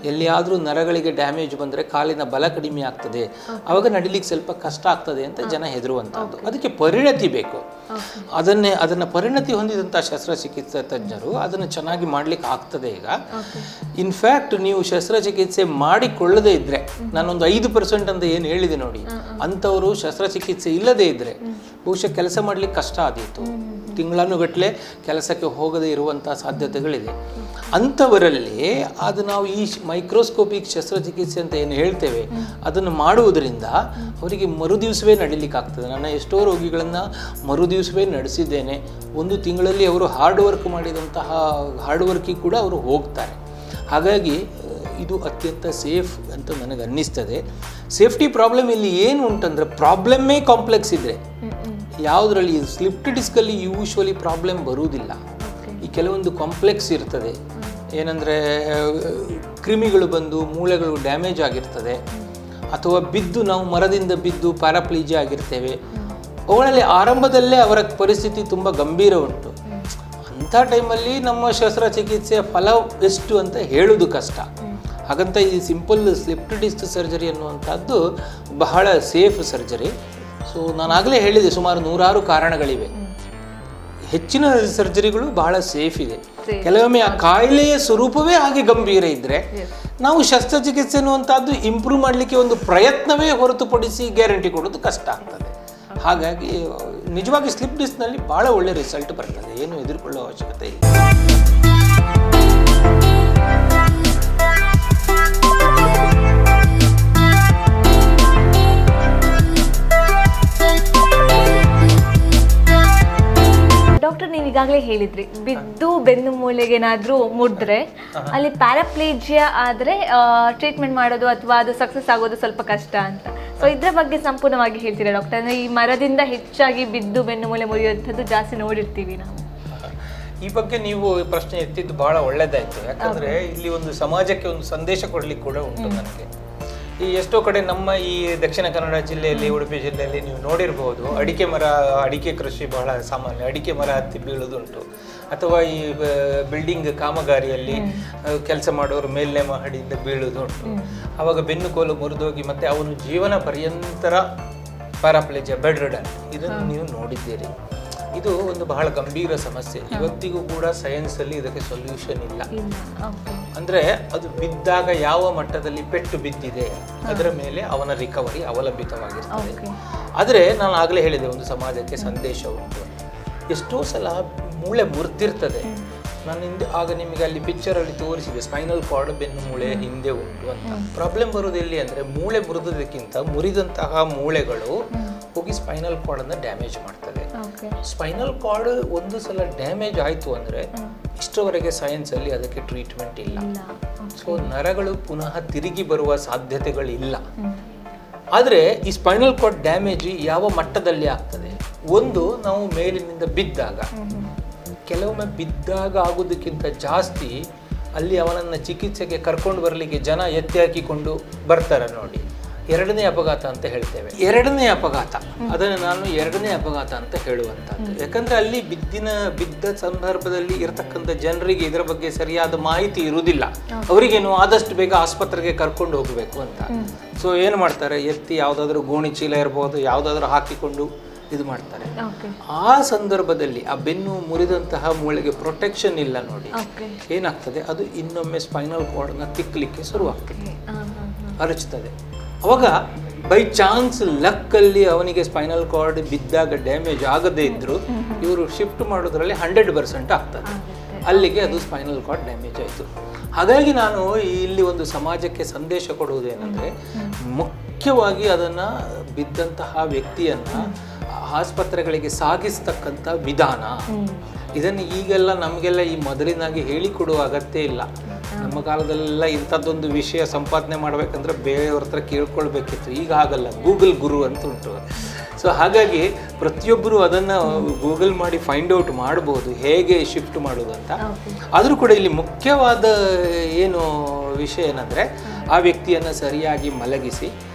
ಎಲ್ಲಿಯಾದರೂ ನರಗಳಿಗೆ ಡ್ಯಾಮೇಜ್ ಬಂದರೆ ಕಾಲಿನ ಬಲ ಕಡಿಮೆ ಆಗ್ತದೆ, ಆವಾಗ ನಡಿಲಿಕ್ಕೆ ಸ್ವಲ್ಪ ಕಷ್ಟ ಆಗ್ತದೆ ಅಂತ ಜನ ಹೆದರುವಂಥದ್ದು. ಅದಕ್ಕೆ ಪರಿಣತಿ ಬೇಕು. ಅದನ್ನು ಪರಿಣತಿ ಹೊಂದಿದಂಥ ಶಸ್ತ್ರಚಿಕಿತ್ಸಾ ತಜ್ಞರು ಅದನ್ನು ಚೆನ್ನಾಗಿ ಮಾಡಲಿಕ್ಕೆ ಆಗ್ತದೆ. ಈಗ ಇನ್ಫ್ಯಾಕ್ಟ್ ನೀವು ಶಸ್ತ್ರಚಿಕಿತ್ಸೆ ಮಾಡಿಕೊಳ್ಳದೇ ಇದ್ದರೆ, ನಾನೊಂದು 5% ಅಂತ ಏನು ಹೇಳಿದೆ ನೋಡಿ, ಅಂಥವರು ಶಸ್ತ್ರಚಿಕಿತ್ಸೆ ಶಸ್ತ್ರಚಿಕಿತ್ಸೆ ಇಲ್ಲದೇ ಇದ್ದರೆ ಬಹುಶಃ ಕೆಲಸ ಮಾಡಲಿಕ್ಕೆ ಕಷ್ಟ ಆದೀತು, ತಿಂಗಳಾನುಗಟ್ಟಲೆ ಕೆಲಸಕ್ಕೆ ಹೋಗದೇ ಇರುವಂಥ ಸಾಧ್ಯತೆಗಳಿದೆ. ಅಂಥವರಲ್ಲಿ ಅದು ನಾವು ಈ ಮೈಕ್ರೋಸ್ಕೋಪಿಕ್ ಶಸ್ತ್ರಚಿಕಿತ್ಸೆ ಅಂತ ಏನು ಹೇಳ್ತೇವೆ ಅದನ್ನು ಮಾಡುವುದರಿಂದ ಅವರಿಗೆ ಮರುದಿವಸವೇ ನಡಿಲಿಕ್ಕಾಗ್ತದೆ. ನನ್ನ ಎಷ್ಟೋ ರೋಗಿಗಳನ್ನು ಮರುದಿವಸವೇ ನಡೆಸಿದ್ದೇನೆ. ಒಂದು ತಿಂಗಳಲ್ಲಿ ಅವರು ಹಾರ್ಡ್ ವರ್ಕ್ ಮಾಡಿದಂತಹ ಹಾರ್ಡ್ ವರ್ಕಿಗೆ ಕೂಡ ಅವರು ಹೋಗ್ತಾರೆ. ಹಾಗಾಗಿ ಇದು ಅತ್ಯಂತ ಸೇಫ್ ಅಂತ ನನಗೆ ಅನ್ನಿಸ್ತದೆ. ಸೇಫ್ಟಿ ಪ್ರಾಬ್ಲಮ್ ಇಲ್ಲಿ ಏನು ಉಂಟಂದರೆ, ಪ್ರಾಬ್ಲಮ್ಮೇ ಕಾಂಪ್ಲೆಕ್ಸ್ ಇದ್ದರೆ ಯಾವುದರಲ್ಲಿ ಸ್ಲಿಪ್ಡ್ ಡಿಸ್ಕಲ್ಲಿ ಯೂಶ್ವಲಿ ಪ್ರಾಬ್ಲಮ್ ಬರುವುದಿಲ್ಲ. ಈ ಕೆಲವೊಂದು ಕಾಂಪ್ಲೆಕ್ಸ್ ಇರ್ತದೆ, ಏನಂದರೆ ಕ್ರಿಮಿಗಳು ಬಂದು ಮೂಳೆಗಳು ಡ್ಯಾಮೇಜ್ ಆಗಿರ್ತದೆ, ಅಥವಾ ಬಿದ್ದು ನಾವು ಮರದಿಂದ ಬಿದ್ದು ಪ್ಯಾರಾಪ್ಲೀಜಿಯಾ ಆಗಿರ್ತೇವೆ. ಅವುಗಳಲ್ಲಿ ಆರಂಭದಲ್ಲೇ ಅವರ ಪರಿಸ್ಥಿತಿ ತುಂಬ ಗಂಭೀರ ಉಂಟು. ಅಂಥ ಟೈಮಲ್ಲಿ ನಮ್ಮ ಶಸ್ತ್ರಚಿಕಿತ್ಸೆಯ ಫಲ ಎಷ್ಟು ಅಂತ ಹೇಳೋದು ಕಷ್ಟ. ಹಾಗಂತ ಈ ಸಿಂಪಲ್ ಸ್ಲಿಪ್ಡ್ ಡಿಸ್ಕ್ ಸರ್ಜರಿ ಅನ್ನುವಂಥದ್ದು ಬಹಳ ಸೇಫ್ ಸರ್ಜರಿ. ಸೊ ನಾನಾಗಲೇ ಹೇಳಿದೆ, ಸುಮಾರು 100 ಕಾರಣಗಳಿವೆ. ಹೆಚ್ಚಿನ ಸರ್ಜರಿಗಳು ಬಹಳ ಸೇಫ್ ಇದೆ. ಕೆಲವೊಮ್ಮೆ ಆ ಕಾಯಿಲೆಯ ಸ್ವರೂಪವೇ ಹಾಗೆ ಗಂಭೀರ ಇದ್ದರೆ ನಾವು ಶಸ್ತ್ರಚಿಕಿತ್ಸೆ ಅನ್ನುವಂಥದ್ದು ಇಂಪ್ರೂವ್ ಮಾಡಲಿಕ್ಕೆ ಒಂದು ಪ್ರಯತ್ನವೇ ಹೊರತುಪಡಿಸಿ ಗ್ಯಾರಂಟಿ ಕೊಡೋದು ಕಷ್ಟ ಆಗ್ತದೆ. ಹಾಗಾಗಿ ನಿಜವಾಗಿ ಸ್ಲಿಪ್ ಡಿಸ್ಕ್ನಲ್ಲಿ ಭಾಳ ಒಳ್ಳೆ ರಿಸಲ್ಟ್ ಬರ್ತದೆ, ಏನು ಎದುರುಕೊಳ್ಳೋ ಅವಶ್ಯಕತೆ ಇಲ್ಲ. ಡಾಕ್ಟರ್, ನೀವು ಈಗಾಗಲೇ ಹೇಳಿದ್ರಿ, ಬಿದ್ದು ಬೆನ್ನು ಮೂಳೆಗೆ ಏನಾದರೂ ಮುಟ್ಟಿದ್ರೆ ಅಲ್ಲಿ ಪ್ಯಾರಾಪ್ಲೇಜಿಯಾ ಆದರೆ ಟ್ರೀಟ್ಮೆಂಟ್ ಮಾಡೋದು ಅಥವಾ ಅದು ಸಕ್ಸಸ್ ಆಗೋದು ಸ್ವಲ್ಪ ಕಷ್ಟ ಅಂತ. ಸೊ ಇದರ ಬಗ್ಗೆ ಸಂಪೂರ್ಣವಾಗಿ ಹೇಳ್ತೀರಾ ಡಾಕ್ಟರ್? ಅಂದರೆ ಈ ಮರದಿಂದ ಹೆಚ್ಚಾಗಿ ಬಿದ್ದು ಬೆನ್ನು ಮೂಳೆ ಮುರಿಯುವಂಥದ್ದು ಜಾಸ್ತಿ ನೋಡಿರ್ತೀವಿ ನಾವು. ಈ ಬಗ್ಗೆ ನೀವು ಪ್ರಶ್ನೆ ಎತ್ತಿದ್ದು ಬಹಳ ಒಳ್ಳೆಯದಾಯಿತು. ಯಾಕಂದರೆ ಇಲ್ಲಿ ಒಂದು ಸಮಾಜಕ್ಕೆ ಒಂದು ಸಂದೇಶ ಕೊಡಲಿಕ್ಕೆ ಕೂಡ ಉಂಟು ನನಗೆ. ಈ ಎಷ್ಟೋ ಕಡೆ ನಮ್ಮ ಈ ದಕ್ಷಿಣ ಕನ್ನಡ ಜಿಲ್ಲೆಯಲ್ಲಿ, ಉಡುಪಿ ಜಿಲ್ಲೆಯಲ್ಲಿ ನೀವು ನೋಡಿರ್ಬೋದು, ಅಡಿಕೆ ಕೃಷಿ ಬಹಳ ಸಾಮಾನ್ಯ. ಅಡಿಕೆ ಮರ ಹತ್ತಿ ಬೀಳೋದುಂಟು. ಅಥವಾ ಈ ಬಿಲ್ಡಿಂಗ್ ಕಾಮಗಾರಿಯಲ್ಲಿ ಕೆಲಸ ಮಾಡೋರು ಮೇಲ್ನೇ ಮಹಡಿಯಿಂದ ಬೀಳೋದುಂಟು. ಆವಾಗ ಬೆನ್ನು ಕೋಲು ಮುರಿದೋಗಿ ಮತ್ತೆ ಅವನು ಜೀವನ ಪರ್ಯಂತರ ಪ್ಯಾರಾಪ್ಲೇಜಿಯಾ, ಬೆಡ್ ರಿಡನ್, ಇದನ್ನು ನೀವು ನೋಡಿದ್ದೀರಿ. ಇದು ಒಂದು ಬಹಳ ಗಂಭೀರ ಸಮಸ್ಯೆ. ಇವತ್ತಿಗೂ ಕೂಡ ಸೈನ್ಸಲ್ಲಿ ಇದಕ್ಕೆ ಸೊಲ್ಯೂಷನ್ ಇಲ್ಲ. ಅಂದರೆ ಅದು ಬಿದ್ದಾಗ ಯಾವ ಮಟ್ಟದಲ್ಲಿ ಪೆಟ್ಟು ಬಿದ್ದಿದೆ ಅದರ ಮೇಲೆ ಅವನ ರಿಕವರಿ ಅವಲಂಬಿತವಾಗಿರ್ತದೆ. ಆದರೆ ನಾನು ಆಗಲೇ ಹೇಳಿದೆ, ಒಂದು ಸಮಾಜಕ್ಕೆ ಸಂದೇಶ ಉಂಟು. ಎಷ್ಟೋ ಸಲ ಮೂಳೆ ಮುರಿದಿರ್ತದೆ. ನಾನು ಆಗ ನಿಮಗೆ ಅಲ್ಲಿ ಪಿಕ್ಚರಲ್ಲಿ ತೋರಿಸಿದೆ, ಸ್ಪೈನಲ್ ಕಾರ್ಡ್ ಬೆನ್ನು ಮೂಳೆ ಹಿಂದೆ ಉಂಟು ಅಂತ. ಪ್ರಾಬ್ಲಮ್ ಬರೋದು ಎಲ್ಲಿ ಅಂದರೆ, ಮೂಳೆ ಮುರಿದೋದಕ್ಕಿಂತ ಮುರಿದಂತಹ ಮೂಳೆಗಳು ಹೋಗಿ ಸ್ಪೈನಲ್ ಕಾರ್ಡನ್ನು ಡ್ಯಾಮೇಜ್ ಮಾಡ್ತದೆ. ಸ್ಪೈನಲ್ ಕಾರ್ಡ್ ಒಂದು ಸಲ ಡ್ಯಾಮೇಜ್ ಆಯಿತು ಅಂದರೆ ಇಷ್ಟರವರೆಗೆ ಸೈನ್ಸಲ್ಲಿ ಅದಕ್ಕೆ ಟ್ರೀಟ್ಮೆಂಟ್ ಇಲ್ಲ. ಸೊ ನರಗಳು ಪುನಃ ತಿರುಗಿ ಬರುವ ಸಾಧ್ಯತೆಗಳಿಲ್ಲ. ಆದರೆ ಈ ಸ್ಪೈನಲ್ ಕಾರ್ಡ್ ಡ್ಯಾಮೇಜ್ ಯಾವ ಮಟ್ಟದಲ್ಲಿ ಆಗ್ತದೆ? ಒಂದು, ನಾವು ಮೇಲಿನಿಂದ ಬಿದ್ದಾಗ, ಕೆಲವೊಮ್ಮೆ ಬಿದ್ದಾಗ ಆಗೋದಕ್ಕಿಂತ ಜಾಸ್ತಿ ಅಲ್ಲಿ ಅವನನ್ನು ಚಿಕಿತ್ಸೆಗೆ ಕರ್ಕೊಂಡು ಬರಲಿಕ್ಕೆ ಜನ ಎತ್ತಿ ಹಾಕಿಕೊಂಡು ಬರ್ತಾರೆ ನೋಡಿ, ಎರಡನೇ ಅಪಘಾತ ಅಂತ ಹೇಳ್ತೇವೆ. ಎರಡನೇ ಅಪಘಾತ, ಅದನ್ನು ನಾನು ಎರಡನೇ ಅಪಘಾತ ಅಂತ ಹೇಳುವಂಥದ್ದು. ಯಾಕಂದರೆ ಅಲ್ಲಿ ಬಿದ್ದ ಸಂದರ್ಭದಲ್ಲಿ ಇರತಕ್ಕಂಥ ಜನರಿಗೆ ಇದರ ಬಗ್ಗೆ ಸರಿಯಾದ ಮಾಹಿತಿ ಇರುವುದಿಲ್ಲ. ಅವರಿಗೇನು ಆದಷ್ಟು ಬೇಗ ಆಸ್ಪತ್ರೆಗೆ ಕರ್ಕೊಂಡು ಹೋಗಬೇಕು ಅಂತ. ಸೊ ಏನು ಮಾಡ್ತಾರೆ, ಎತ್ತಿ ಯಾವುದಾದ್ರೂ ಗೋಣಿ ಚೀಲ ಇರ್ಬೋದು, ಯಾವುದಾದ್ರೂ ಹಾಕಿಕೊಂಡು ಇದು ಮಾಡ್ತಾರೆ. ಆ ಸಂದರ್ಭದಲ್ಲಿ ಆ ಬೆನ್ನು ಮುರಿದಂತಹ ಮೂಳೆಗೆ ಪ್ರೊಟೆಕ್ಷನ್ ಇಲ್ಲ ನೋಡಿ, ಏನಾಗ್ತದೆ, ಅದು ಇನ್ನೊಮ್ಮೆ ಸ್ಪೈನಲ್ ಕಾರ್ಡ್ನ ತಿಕ್ಕಲಿಕ್ಕೆ ಶುರುವಾಗ್ತದೆ, ಅರಚ್ತದೆ. ಅವಾಗ ಬೈ ಚಾನ್ಸ್ ಲಕ್ಕಲ್ಲಿ ಅವನಿಗೆ ಸ್ಪೈನಲ್ ಕಾರ್ಡ್ ಬಿದ್ದಾಗ ಡ್ಯಾಮೇಜ್ ಆಗದೇ ಇದ್ದರೂ ಇವರು ಶಿಫ್ಟ್ ಮಾಡೋದ್ರಲ್ಲಿ 100% ಆಗ್ತದೆ. ಅಲ್ಲಿಗೆ ಅದು ಸ್ಪೈನಲ್ ಕಾರ್ಡ್ ಡ್ಯಾಮೇಜ್ ಆಯಿತು. ಹಾಗಾಗಿ ನಾನು ಇಲ್ಲಿ ಒಂದು ಸಮಾಜಕ್ಕೆ ಸಂದೇಶ ಕೊಡುವುದೇನೆಂದರೆ, ಮುಖ್ಯವಾಗಿ ಅದನ್ನು ಬಿದ್ದಂತಹ ವ್ಯಕ್ತಿಯನ್ನು ಆಸ್ಪತ್ರೆಗಳಿಗೆ ಸಾಗಿಸ್ತಕ್ಕಂಥ ವಿಧಾನ, ಇದನ್ನು ಈಗೆಲ್ಲ ನಮಗೆಲ್ಲ ಈ ಮೊದಲಿನಾಗಿ ಹೇಳಿಕೊಡುವ ಅಗತ್ಯ ಇಲ್ಲ. ನಮ್ಮ ಕಾಲದಲ್ಲೆಲ್ಲ ಇಂಥದ್ದೊಂದು ವಿಷಯ ಸಂಪಾದನೆ ಮಾಡಬೇಕಂದ್ರೆ ಬೇರೆಯವ್ರ ಹತ್ರ ಕೇಳ್ಕೊಳ್ಬೇಕಿತ್ತು. ಈಗ ಆಗಲ್ಲ, ಗೂಗಲ್ ಗುರು ಅಂತ ಉಂಟು. ಸೊ ಹಾಗಾಗಿ ಪ್ರತಿಯೊಬ್ಬರು ಅದನ್ನು ಗೂಗಲ್ ಮಾಡಿ ಫೈಂಡ್ ಔಟ್ ಮಾಡ್ಬೋದು ಹೇಗೆ ಶಿಫ್ಟ್ ಮಾಡೋದು ಅಂತ. ಆದರೂ ಕೂಡ ಇಲ್ಲಿ ಮುಖ್ಯವಾದ ಏನು ವಿಷಯ ಏನಂದರೆ, ಆ ವ್ಯಕ್ತಿಯನ್ನು ಸರಿಯಾಗಿ ಮಲಗಿಸಿ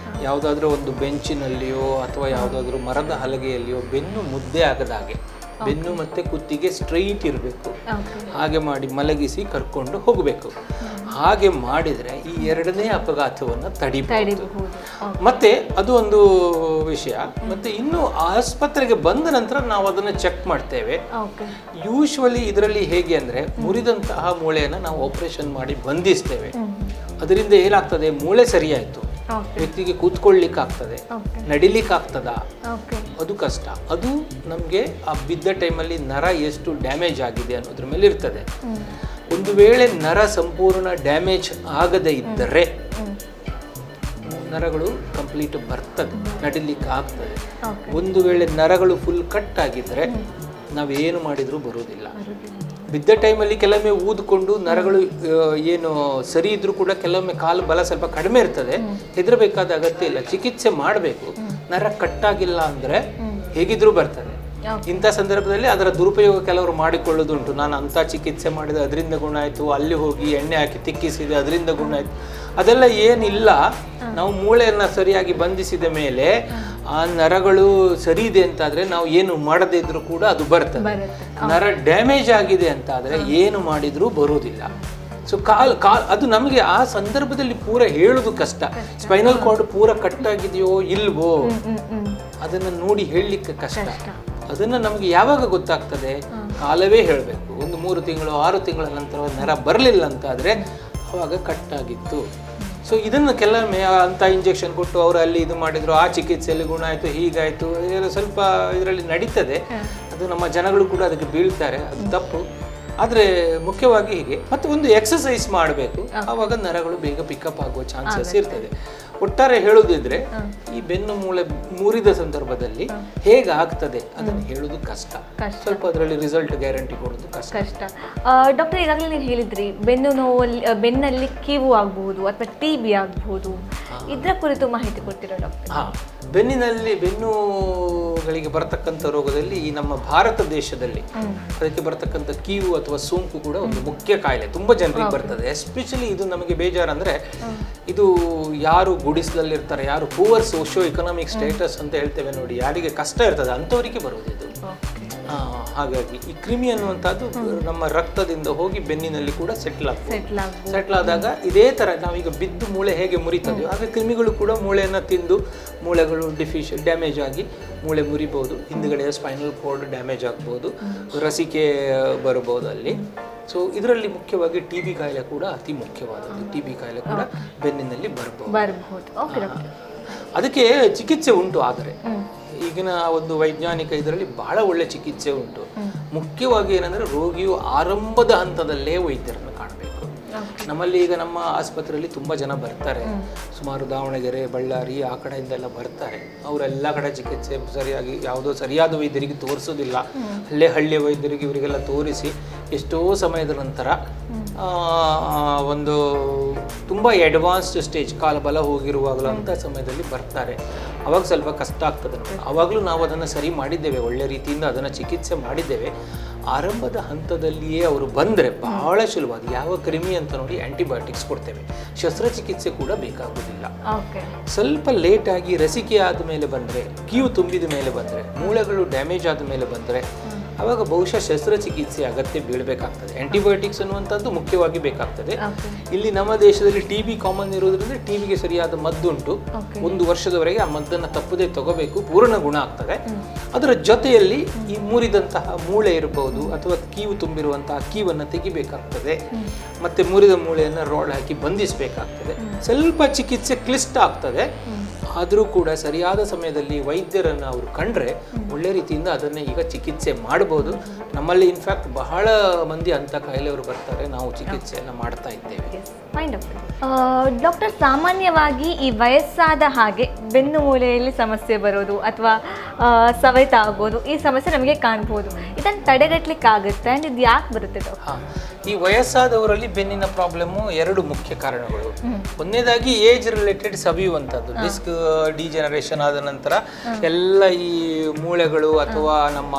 ಯಾವುದಾದ್ರೂ ಒಂದು ಬೆಂಚಿನಲ್ಲಿಯೋ ಅಥವಾ ಯಾವುದಾದ್ರೂ ಮರದ ಹಲಗೆಯಲ್ಲಿಯೋ ಬೆನ್ನು ಮುದ್ದೆ ಆಗದಾಗೆ, ಬೆನ್ನು ಮತ್ತು ಕುತ್ತಿಗೆ ಸ್ಟ್ರೈಟ್ ಇರಬೇಕು, ಹಾಗೆ ಮಾಡಿ ಮಲಗಿಸಿ ಕರ್ಕೊಂಡು ಹೋಗಬೇಕು. ಹಾಗೆ ಮಾಡಿದರೆ ಈ ಎರಡನೇ ಅಪಘಾತವನ್ನು ತಡಿಬಹುದು. ಮತ್ತೆ ಅದು ಒಂದು ವಿಷಯ. ಮತ್ತೆ ಇನ್ನು ಆಸ್ಪತ್ರೆಗೆ ಬಂದ ನಂತರ ನಾವು ಅದನ್ನು ಚೆಕ್ ಮಾಡ್ತೇವೆ. ಯೂಶ್ವಲಿ ಇದರಲ್ಲಿ ಹೇಗೆ ಅಂದರೆ, ಮುರಿದಂತಹ ಮೂಳೆಯನ್ನು ನಾವು ಆಪರೇಷನ್ ಮಾಡಿ ಬಂಧಿಸ್ತೇವೆ. ಅದರಿಂದ ಏನಾಗ್ತದೆ, ಮೂಳೆ ಸರಿಯಾಯಿತು, ಓಕೆ ವ್ಯಕ್ತಿಗೆ ಕೂತ್ಕೊಳ್ಳಿಕ್ಕೆ ಆಗ್ತದೆ, ಓಕೆ ನಡಿಲಿಕ್ಕೆ ಆಗ್ತದ, ಓಕೆ ಅದು ಕಷ್ಟ. ಅದು ನಮಗೆ ಆ ಬಿದ್ದ ಟೈಮಲ್ಲಿ ನರ ಎಷ್ಟು ಡ್ಯಾಮೇಜ್ ಆಗಿದೆ ಅನ್ನೋದ್ರ ಮೇಲೆ ಇರ್ತದೆ. ಒಂದು ವೇಳೆ ನರ ಸಂಪೂರ್ಣ ಡ್ಯಾಮೇಜ್ ಆಗದೇ ಇದ್ದರೆ ನರಗಳು ಕಂಪ್ಲೀಟ್ ಬರ್ತದೆ, ನಡಿಲಿಕ್ಕೆ ಆಗ್ತದೆ. ಒಂದು ವೇಳೆ ನರಗಳು ಫುಲ್ ಕಟ್ ಆಗಿದ್ರೆ ನಾವೇನು ಮಾಡಿದರೂ ಬರೋದಿಲ್ಲ. ಬಿದ್ದ ಟೈಮಲ್ಲಿ ಕೆಲವೊಮ್ಮೆ ಊದ್ಕೊಂಡು ನರಗಳು ಏನು ಸರಿ ಇದ್ರೂ ಕೂಡ ಕೆಲವೊಮ್ಮೆ ಕಾಲು ಬಲ ಸ್ವಲ್ಪ ಕಡಿಮೆ ಇರ್ತದೆ, ಹೆದರಬೇಕಾದ ಅಗತ್ಯ ಇಲ್ಲ. ಚಿಕಿತ್ಸೆ ಮಾಡಬೇಕು. ನರ ಕಟ್ಟಾಗಿಲ್ಲ ಅಂದರೆ ಹೇಗಿದ್ರೂ ಬರ್ತದೆ. ಇಂಥ ಸಂದರ್ಭದಲ್ಲಿ ಅದರ ದುರುಪಯೋಗ ಕೆಲವರು ಮಾಡಿಕೊಳ್ಳೋದುಂಟು. ನಾನು ಅಂಥ ಚಿಕಿತ್ಸೆ ಮಾಡಿದೆ, ಅದರಿಂದ ಗುಣ ಆಯಿತು, ಅಲ್ಲಿ ಹೋಗಿ ಎಣ್ಣೆ ಹಾಕಿ ತಿಕ್ಕಿಸಿದೆ, ಅದರಿಂದ ಗುಣ ಆಯಿತು. ಅದೆಲ್ಲ ಏನಿಲ್ಲ. ನಾವು ಮೂಳೆಯನ್ನು ಸರಿಯಾಗಿ ಬಂಧಿಸಿದ ಮೇಲೆ ಆ ನರಗಳು ಸರಿ ಇದೆ ಅಂತಾದರೆ ನಾವು ಏನು ಮಾಡದೇ ಇದ್ರೂ ಕೂಡ ಅದು ಬರ್ತದೆ. ನರ ಡ್ಯಾಮೇಜ್ ಆಗಿದೆ ಅಂತಾದರೆ ಏನು ಮಾಡಿದರೂ ಬರೋದಿಲ್ಲ. ಸೊ ಅದು ನಮಗೆ ಆ ಸಂದರ್ಭದಲ್ಲಿ ಪೂರ ಹೇಳೋದು ಕಷ್ಟ. ಸ್ಪೈನಲ್ ಕಾರ್ಡ್ ಪೂರ ಕಟ್ಟಾಗಿದೆಯೋ ಇಲ್ವೋ ಅದನ್ನು ನೋಡಿ ಹೇಳಲಿಕ್ಕೆ ಕಷ್ಟ. ಅದನ್ನು ನಮಗೆ ಯಾವಾಗ ಗೊತ್ತಾಗ್ತದೆ? ಕಾಲವೇ ಹೇಳಬೇಕು. ಒಂದು 3 ತಿಂಗಳು 6 ತಿಂಗಳ ನಂತರ ನರ ಬರಲಿಲ್ಲ ಅಂತಾದರೆ ಅವಾಗ ಕಟ್ಟಾಗಿತ್ತು. ಸೊ ಇದನ್ನು ಕೆಲವೊಮ್ಮೆ ಅಂಥ ಇಂಜೆಕ್ಷನ್ ಕೊಟ್ಟು ಅವರು ಅಲ್ಲಿ ಇದು ಮಾಡಿದ್ರು, ಆ ಚಿಕಿತ್ಸೆಯಲ್ಲಿ ಗುಣ ಆಯಿತು, ಹೀಗಾಯಿತು, ಸ್ವಲ್ಪ ಇದರಲ್ಲಿ ನಡೀತದೆ. ಅದು ನಮ್ಮ ಜನಗಳು ಕೂಡ ಅದಕ್ಕೆ ಬೀಳ್ತಾರೆ, ಅದು ತಪ್ಪು. ಆದರೆ ಮುಖ್ಯವಾಗಿ ಹೀಗೆ. ಮತ್ತು ಒಂದು ಎಕ್ಸಸೈಸ್ ಮಾಡಬೇಕು, ಆವಾಗ ನರಗಳು ಬೇಗ ಪಿಕಪ್ ಆಗುವ ಚಾನ್ಸಸ್ ಇರ್ತದೆ. ಒಟ್ಟಾರೆ ಹೇಳೋದಿದ್ರೆ ಈ ಬೆನ್ನು ಮೂಳೆ ಮುರಿದ ಸಂದರ್ಭದಲ್ಲಿ ಹೇಗೆ ಆಗ್ತದೆ ಅದನ್ನು ಹೇಳೋದು ಕಷ್ಟ. ಸ್ವಲ್ಪ ಅದರಲ್ಲಿ ರಿಸಲ್ಟ್ ಗ್ಯಾರಂಟಿ ಕೊಡೋದು ಕಷ್ಟ. ಡಾಕ್ಟರ್, ಈಗಾಗಲೇ ನೀವು ಹೇಳಿದ್ರಿ ಬೆನ್ನು ನೋವಲ್ಲಿ ಬೆನ್ನಲ್ಲಿ ಕೀವು ಆಗಬಹುದು ಅಥವಾ TB ಆಗಬಹುದು. ಇದರ ಕುರಿತು ಮಾಹಿತಿ ಕೊಡ್ತೀರಾ ಡಾಕ್ಟರ್? ಬೆನ್ನುಗಳಿಗೆ ಬರತಕ್ಕಂಥ ರೋಗದಲ್ಲಿ ಈ ನಮ್ಮ ಭಾರತ ದೇಶದಲ್ಲಿ ಅದಕ್ಕೆ ಬರತಕ್ಕಂಥ ಕೀವು ಅಥವಾ ಸೋಂಕು ಕೂಡ ಒಂದು ಮುಖ್ಯ ಕಾಯಿಲೆ. ತುಂಬ ಜನರಿಗೆ ಬರ್ತದೆ. ಎಸ್ಪೆಷಲಿ ಇದು ನಮಗೆ ಬೇಜಾರಂದ್ರೆ ಇದು ಯಾರು ಗುಡಿಸಲಲ್ಲಿರ್ತಾರೆ, ಯಾರು ಪೂವರ್ ಸೋಶಿಯೋ ಎಕನಾಮಿಕ್ ಸ್ಟೇಟಸ್ ಅಂತ ಹೇಳ್ತೇವೆ ನೋಡಿ, ಯಾರಿಗೆ ಕಷ್ಟ ಇರ್ತದೆ ಅಂಥವರಿಗೆ ಬರುವುದು ಇದು. ಹಾಗಾಗಿ ಈ ಕ್ರಿಮಿ ಅನ್ನುವಂಥದ್ದು ನಮ್ಮ ರಕ್ತದಿಂದ ಹೋಗಿ ಬೆನ್ನಿನಲ್ಲಿ ಕೂಡ ಸೆಟ್ಲ್ ಆದಾಗ ಇದೇ ಥರ ನಾವೀಗ ಬಿದ್ದು ಮೂಳೆ ಹೇಗೆ ಮುರಿತದೆಯೋ ಹಾಗೆ ಕ್ರಿಮಿಗಳು ಕೂಡ ಮೂಳೆಯನ್ನು ತಿಂದು ಮೂಳೆಗಳು ಡ್ಯಾಮೇಜ್ ಆಗಿ ಮೂಳೆ ಮುರಿಬಹುದು. ಹಿಂದುಗಡೆ ಸ್ಪೈನಲ್ ಕಾರ್ಡ್ ಡ್ಯಾಮೇಜ್ ಆಗ್ಬೋದು, ರಸಿಕೆ ಬರಬಹುದು ಅಲ್ಲಿ. ಸೊ ಇದರಲ್ಲಿ ಮುಖ್ಯವಾಗಿ TB ಕಾಯಿಲೆ ಕೂಡ ಅತಿ ಮುಖ್ಯವಾದದ್ದು. TB ಕಾಯಿಲೆ ಕೂಡ ಬೆನ್ನಿನಲ್ಲಿ ಬರಬಹುದು. ಅದಕ್ಕೆ ಚಿಕಿತ್ಸೆ ಉಂಟು. ಆದರೆ ಈಗಿನ ಒಂದು ವೈಜ್ಞಾನಿಕ ಇದರಲ್ಲಿ ಬಹಳ ಒಳ್ಳೆ ಚಿಕಿತ್ಸೆ ಉಂಟು. ಮುಖ್ಯವಾಗಿ ಏನಂದರೆ ರೋಗಿಯು ಆರಂಭದ ಹಂತದಲ್ಲೇ ವೈದ್ಯರನ್ನು ಕಾಣಬೇಕು. ನಮ್ಮಲ್ಲಿ ಈಗ ನಮ್ಮ ಆಸ್ಪತ್ರೆಯಲ್ಲಿ ತುಂಬ ಜನ ಬರ್ತಾರೆ, ಸುಮಾರು ದಾವಣಗೆರೆ, ಬಳ್ಳಾರಿ ಆ ಕಡೆಯಿಂದೆಲ್ಲ ಬರ್ತಾರೆ. ಅವರೆಲ್ಲ ಕಡೆ ಚಿಕಿತ್ಸೆ ಸರಿಯಾಗಿ ಯಾವುದೋ ಸರಿಯಾದ ವೈದ್ಯರಿಗೆ ತೋರಿಸೋದಿಲ್ಲ. ಹಳ್ಳಿಯ ವೈದ್ಯರಿಗೆ ಇವರಿಗೆಲ್ಲ ತೋರಿಸಿ ಎಷ್ಟೋ ಸಮಯದ ನಂತರ ಒಂದು ತುಂಬ ಅಡ್ವಾನ್ಸ್ಡ್ ಸ್ಟೇಜ್, ಕಾಲಬಲ ಹೋಗಿರುವಾಗಲೂ ಅಂಥ ಸಮಯದಲ್ಲಿ ಬರ್ತಾರೆ. ಅವಾಗ ಸ್ವಲ್ಪ ಕಷ್ಟ ಆಗ್ತದೆ ನೋಡಿ. ಆವಾಗಲೂ ನಾವು ಅದನ್ನು ಸರಿ ಮಾಡಿದ್ದೇವೆ, ಒಳ್ಳೆ ರೀತಿಯಿಂದ ಅದನ್ನು ಚಿಕಿತ್ಸೆ ಮಾಡಿದ್ದೇವೆ. ಆರಂಭದ ಹಂತದಲ್ಲಿಯೇ ಅವರು ಬಂದರೆ ಬಹಳ ಸುಲಭ. ಅದು ಯಾವ ಕ್ರಿಮಿ ಅಂತ ನೋಡಿ ಆ್ಯಂಟಿಬಯೋಟಿಕ್ಸ್ ಕೊಡ್ತೇವೆ. ಶಸ್ತ್ರಚಿಕಿತ್ಸೆ ಕೂಡ ಬೇಕಾಗುವುದಿಲ್ಲ. ಸ್ವಲ್ಪ ಲೇಟಾಗಿ ರಸಿಕೆ ಆದ ಮೇಲೆ ಬಂದರೆ, ಕೀವು ತುಂಬಿದ ಮೇಲೆ ಬಂದರೆ, ಮೂಳೆಗಳು ಡ್ಯಾಮೇಜ್ ಆದ ಮೇಲೆ ಬಂದರೆ ಆವಾಗ ಬಹುಶಃ ಶಸ್ತ್ರಚಿಕಿತ್ಸೆ ಅಗತ್ಯ ಬೀಳಬೇಕಾಗ್ತದೆ. ಆ್ಯಂಟಿಬಯೋಟಿಕ್ಸ್ ಅನ್ನುವಂಥದ್ದು ಮುಖ್ಯವಾಗಿ ಬೇಕಾಗ್ತದೆ. ಇಲ್ಲಿ ನಮ್ಮ ದೇಶದಲ್ಲಿ TB ಕಾಮನ್ ಇರೋದ್ರಿಂದ TBಗೆ ಸರಿಯಾದ ಮದ್ದುಂಟು. 1 ವರ್ಷದವರೆಗೆ ಆ ಮದ್ದನ್ನು ತಪ್ಪದೇ ತಗೋಬೇಕು, ಪೂರ್ಣ ಗುಣ ಆಗ್ತದೆ. ಅದರ ಜೊತೆಯಲ್ಲಿ ಈ ಮುರಿದಂತಹ ಮೂಳೆ ಇರಬಹುದು ಅಥವಾ ಕೀವು ತುಂಬಿರುವಂತಹ ಕೀವನ್ನು ತೆಗಿಬೇಕಾಗ್ತದೆ. ಮತ್ತೆ ಮುರಿದ ಮೂಳೆಯನ್ನು ರೋಡ್ ಹಾಕಿ ಬಂಧಿಸಬೇಕಾಗ್ತದೆ. ಸ್ವಲ್ಪ ಚಿಕಿತ್ಸೆ ಕ್ಲಿಷ್ಟ ಆಗ್ತದೆ. ಆದರೂ ಕೂಡ ಸರಿಯಾದ ಸಮಯದಲ್ಲಿ ವೈದ್ಯರನ್ನು ಅವರು ಕಂಡ್ರೆ ಒಳ್ಳೆ ರೀತಿಯಿಂದ ಅದನ್ನು ಈಗ ಚಿಕಿತ್ಸೆ ಮಾಡಬಹುದು. ನಮ್ಮಲ್ಲಿ ಇನ್ಫ್ಯಾಕ್ಟ್ ಬಹಳ ಮಂದಿ ಅಂಥ ಕಾಯಿಲೆಯವರು ಬರ್ತಾರೆ, ನಾವು ಚಿಕಿತ್ಸೆಯನ್ನು ಮಾಡ್ತಾ ಇದ್ದೇವೆ. ಡಾಕ್ಟರ್, ಸಾಮಾನ್ಯವಾಗಿ ಈ ವಯಸ್ಸಾದ ಹಾಗೆ ಬೆನ್ನು ಮೂಳೆಯಲ್ಲಿ ಸಮಸ್ಯೆ ಬರೋದು ಅಥವಾ ಸವೆತ ಆಗೋದು, ಈ ಸಮಸ್ಯೆ ನಮಗೆ ಕಾಣ್ಬೋದು. ಇದನ್ನು ತಡೆಗಟ್ಟಲಿಕ್ಕೆ ಆಗುತ್ತೆ ಅಂಡ್ ಇದು ಯಾಕೆ ಬರುತ್ತೆ ಡಾಕ್ಟರ್? ಈ ವಯಸ್ಸಾದವರಲ್ಲಿ ಬೆನ್ನಿನ ಪ್ರಾಬ್ಲಮ್ಮು 2 ಮುಖ್ಯ ಕಾರಣಗಳು. ಒಂದನೇದಾಗಿ ಏಜ್ ರಿಲೇಟೆಡ್ ಸವಿಯುವಂಥದ್ದು, ಡಿಸ್ಕ್ ಡಿಜೆನರೇಷನ್ ಆದ ನಂತರ ಎಲ್ಲ ಈ ಮೂಳೆಗಳು ಅಥವಾ ನಮ್ಮ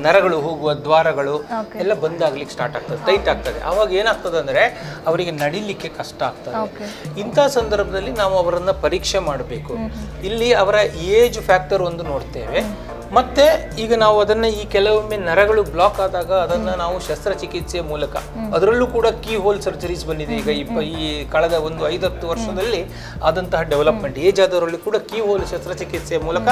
ನರಗಳು ಹೋಗುವ ದ್ವಾರಗಳು ಎಲ್ಲ ಬಂದಾಗ್ಲಿಕ್ಕೆ ಸ್ಟಾರ್ಟ್ ಆಗ್ತದೆ, ಟೈಟ್ ಆಗ್ತದೆ. ಆವಾಗ ಏನಾಗ್ತದೆ ಅಂದರೆ ಅವರಿಗೆ ನಡಿಲಿಕ್ಕೆ ಕಷ್ಟ ಆಗ್ತದೆ. ಇಂಥ ಸಂದರ್ಭದಲ್ಲಿ ನಾವು ಅವರನ್ನು ಪರೀಕ್ಷೆ ಮಾಡಬೇಕು. ಇಲ್ಲಿ ಅವರ ಏಜ್ ಫ್ಯಾಕ್ಟರ್ ಒಂದು ನೋಡ್ತೇವೆ. ಮತ್ತೆ ಈಗ ನಾವು ಅದನ್ನ ಈ ಕೆಲವೊಮ್ಮೆ ನರಗಳು ಬ್ಲಾಕ್ ಆದಾಗ ಅದನ್ನ ನಾವು ಶಸ್ತ್ರಚಿಕಿತ್ಸೆಯ ಮೂಲಕ, ಅದರಲ್ಲೂ ಕೂಡ ಕೀ ಹೋಲ್ ಸರ್ಜರೀಸ್ ಬಂದಿದೆ ಈಗ ಈ ಕಳೆದ 5-10 ವರ್ಷದಲ್ಲಿ ಆದಂತಹ ಡೆವಲಪ್ಮೆಂಟ್. ಏಜ್ ಆದವರಲ್ಲಿ ಕೂಡ ಕೀ ಹೋಲ್ ಶಸ್ತ್ರಚಿಕಿತ್ಸೆಯ ಮೂಲಕ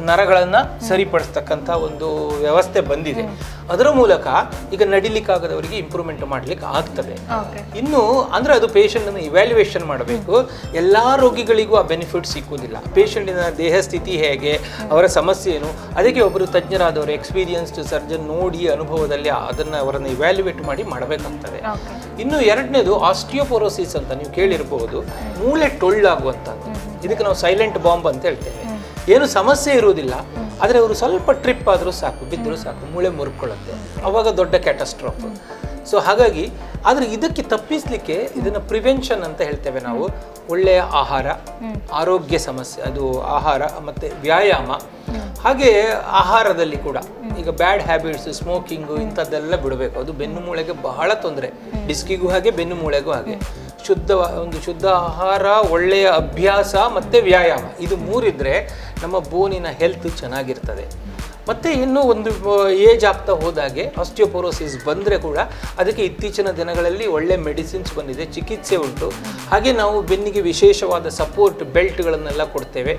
ನರಗಳನ್ನ ಸರಿಪಡಿಸ್ತಕ್ಕಂಥ ಒಂದು ವ್ಯವಸ್ಥೆ ಬಂದಿದೆ. ಅದರ ಮೂಲಕ ಈಗ ನಡಿಲಿಕ್ಕಾಗದವರಿಗೆ ಇಂಪ್ರೂವ್ಮೆಂಟ್ ಮಾಡ್ಲಿಕ್ಕೆ ಆಗ್ತದೆ. ಓಕೆ. ಇನ್ನು ಅಂದ್ರೆ ಅದು ಪೇಷಂಟ್ ಅನ್ನು ಇವ್ಯಾಲ್ಯೂಯೇಷನ್ ಮಾಡಬೇಕು. ಎಲ್ಲಾ ರೋಗಿಗಳಿಗೂ ಆ ಬೆನಿಫಿಟ್ ಸಿಕ್ಕುವುದಿಲ್ಲ. ಪೇಷಂಟಿನ ದೇಹ ಸ್ಥಿತಿ ಹೇಗೆ, ಅವರ ಸಮಸ್ಯೆ ಏನು, ಅದಕ್ಕೆ ಒಬ್ಬರು ತಜ್ಞರಾದವರು ಎಕ್ಸ್ಪೀರಿಯನ್ಸ್ಡ್ ಸರ್ಜನ್ ನೋಡಿ ಅನುಭವದಲ್ಲಿ ಅದನ್ನು ಅವರನ್ನು ಇವ್ಯಾಲ್ಯೂಯೇಟ್ ಮಾಡಿ ಮಾಡಬೇಕಾಗ್ತದೆ. ಇನ್ನು ಎರಡನೇದು ಆಸ್ಟಿಯೋಪೊರೋಸಿಸ್ ಅಂತ ನೀವು ಕೇಳಿರಬಹುದು, ಮೂಳೆ ಟೊಳ್ಳಾಗುವಂಥದ್ದು. ಇದಕ್ಕೆ ನಾವು ಸೈಲೆಂಟ್ ಬಾಂಬ್ ಅಂತ ಹೇಳ್ತೇವೆ. ಏನು ಸಮಸ್ಯೆ ಇರುವುದಿಲ್ಲ, ಆದರೆ ಅವರು ಸ್ವಲ್ಪ ಟ್ರಿಪ್ ಆದರೂ ಸಾಕು, ಬಿದ್ದರೂ ಸಾಕು, ಮೂಳೆ ಮುರ್ಕೊಳ್ಳುತ್ತೆ, ಅವಾಗ ದೊಡ್ಡ ಕ್ಯಾಟಸ್ಟ್ರೋಫ್. ಸೊ ಹಾಗಾಗಿ ಆದರೆ ಇದಕ್ಕೆ ತಪ್ಪಿಸಲಿಕ್ಕೆ ಇದನ್ನು ಪ್ರಿವೆನ್ಷನ್ ಅಂತ ಹೇಳ್ತೇವೆ ನಾವು. ಒಳ್ಳೆಯ ಆಹಾರ, ಆರೋಗ್ಯ ಸಮಸ್ಯೆ, ಅದು ಆಹಾರ ಮತ್ತು ವ್ಯಾಯಾಮ. ಹಾಗೆ ಆಹಾರದಲ್ಲಿ ಕೂಡ ಈಗ ಬ್ಯಾಡ್ ಹ್ಯಾಬಿಟ್ಸ್, ಸ್ಮೋಕಿಂಗು ಇಂಥದ್ದೆಲ್ಲ ಬಿಡಬೇಕು. ಅದು ಬೆನ್ನು ಮೂಳೆಗೆ ಬಹಳ ತೊಂದರೆ, ಡಿಸ್ಕಿಗೂ ಹಾಗೆ ಬೆನ್ನು ಮೂಳೆಗೂ ಹಾಗೆ. ಶುದ್ಧ ಆಹಾರ, ಒಳ್ಳೆಯ ಅಭ್ಯಾಸ ಮತ್ತು ವ್ಯಾಯಾಮ, ಇದು ಮೂರಿದ್ರೆ ನಮ್ಮ ಬೋನಿನ ಹೆಲ್ತ್ ಚೆನ್ನಾಗಿರ್ತದೆ. ಮತ್ತು ಇನ್ನೂ ಒಂದು ಏಜ್ ಆಗ್ತಾ ಹೋದಾಗೆ ಆಸ್ಟಿಯೋಪೊರೋಸಿಸ್ ಬಂದರೆ ಕೂಡ ಅದಕ್ಕೆ ಇತ್ತೀಚಿನ ದಿನಗಳಲ್ಲಿ ಒಳ್ಳೆ ಮೆಡಿಸಿನ್ಸ್ ಬಂದಿದೆ, ಚಿಕಿತ್ಸೆ ಉಂಟು. ಹಾಗೆ ನಾವು ಬೆನ್ನಿಗೆ ವಿಶೇಷವಾದ ಸಪೋರ್ಟ್ ಬೆಲ್ಟ್ಗಳನ್ನೆಲ್ಲ ಕೊಡ್ತೇವೆ.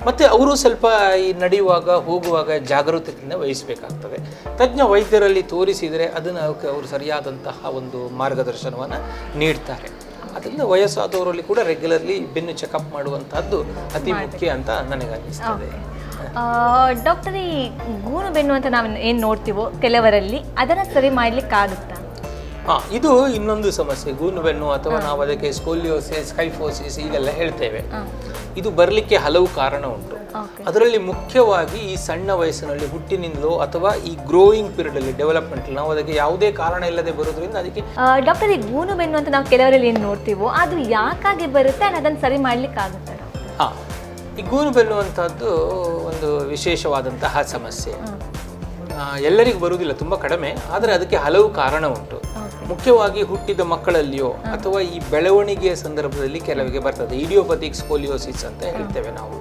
ಮತ್ತು ಅವರು ಸ್ವಲ್ಪ ಈ ನಡೆಯುವಾಗ ಹೋಗುವಾಗ ಜಾಗರೂಕತೆಯಿಂದ ವಹಿಸಬೇಕಾಗ್ತದೆ. ತಜ್ಞ ವೈದ್ಯರಲ್ಲಿ ತೋರಿಸಿದರೆ ಅದನ್ನು ಅವರು ಸರಿಯಾದಂತಹ ಒಂದು ಮಾರ್ಗದರ್ಶನವನ್ನು ನೀಡ್ತಾರೆ. ಅದರಿಂದ ವಯಸ್ಸಾದವರಲ್ಲಿ ಕೂಡ ರೆಗ್ಯುಲರ್ಲಿ ಬೆನ್ನು ಚೆಕಪ್ ಮಾಡುವಂತಹದ್ದು ಅತಿ ಮುಖ್ಯ ಅಂತ ನನಗೆ ಅನಿಸ್ತದೆ. ಡಾಕ್ಟರ್, ಈ ಗೂನು ಬೆನ್ನು ಅಂತ ನಾವು ಏನು ನೋಡ್ತೀವೋ ಕೆಲವರಲ್ಲಿ, ಅದನ್ನು ಸರಿ ಮಾಡ್ಲಿಕ್ಕಾಗುತ್ತಾ? ಇದು ಇನ್ನೊಂದು ಸಮಸ್ಯೆ, ಗೂನು ಬೆನ್ನು ಅಥವಾ ನಾವು ಅದಕ್ಕೆ ಸ್ಕೋಲಿಯೋಸಿಸ್, ಕೈಫೋಸಿಸ್ ಹೀಗೆಲ್ಲ ಹೇಳ್ತೇವೆ. ಇದು ಬರಲಿಕ್ಕೆ ಹಲವು ಕಾರಣ ಉಂಟು. ಅದರಲ್ಲಿ ಮುಖ್ಯವಾಗಿ ಈ ಸಣ್ಣ ವಯಸ್ಸಿನಲ್ಲಿ ಹುಟ್ಟಿನಿಂದಲೋ ಅಥವಾ ಈ ಗ್ರೋಯಿಂಗ್ ಪೀರಿಯಡ್ ಅಲ್ಲಿ ಡೆವಲಪ್ಮೆಂಟ್ ನಾವು ಅದಕ್ಕೆ ಯಾವುದೇ ಕಾರಣ ಇಲ್ಲದೆ ಬರೋದ್ರಿಂದ ಅದಕ್ಕೆ. ಡಾಕ್ಟರ್, ಈ ಗೂನು ಬೆನ್ನು ಅಂತ ನಾವು ಕೆಲವರಲ್ಲಿ ಏನು ನೋಡ್ತೀವೋ ಅದು ಯಾಕಾಗಿ ಬರುತ್ತೆ, ಅದನ್ನು ಸರಿ ಮಾಡ್ಲಿಕ್ಕೆ ಆಗುತ್ತೆ? ಈ ಗೂನು ಬೆನ್ನು ಅಂತದ್ದು ಒಂದು ವಿಶೇಷವಾದಂತಹ ಸಮಸ್ಯೆ. ಎಲ್ಲರಿಗೂ ಬರುವುದಿಲ್ಲ, ತುಂಬ ಕಡಿಮೆ. ಆದರೆ ಅದಕ್ಕೆ ಹಲವು ಕಾರಣ ಉಂಟು. ಮುಖ್ಯವಾಗಿ ಹುಟ್ಟಿದ ಮಕ್ಕಳಲ್ಲಿಯೋ ಅಥವಾ ಈ ಬೆಳವಣಿಗೆಯ ಸಂದರ್ಭದಲ್ಲಿ ಕೆಲವಿಗೆ ಬರ್ತದೆ. ಇಡಿಯೋಪಥಿಕ್ ಸ್ಕೋಲಿಯೋಸಿಸ್ ಅಂತ ಹೇಳ್ತೇವೆ ನಾವು.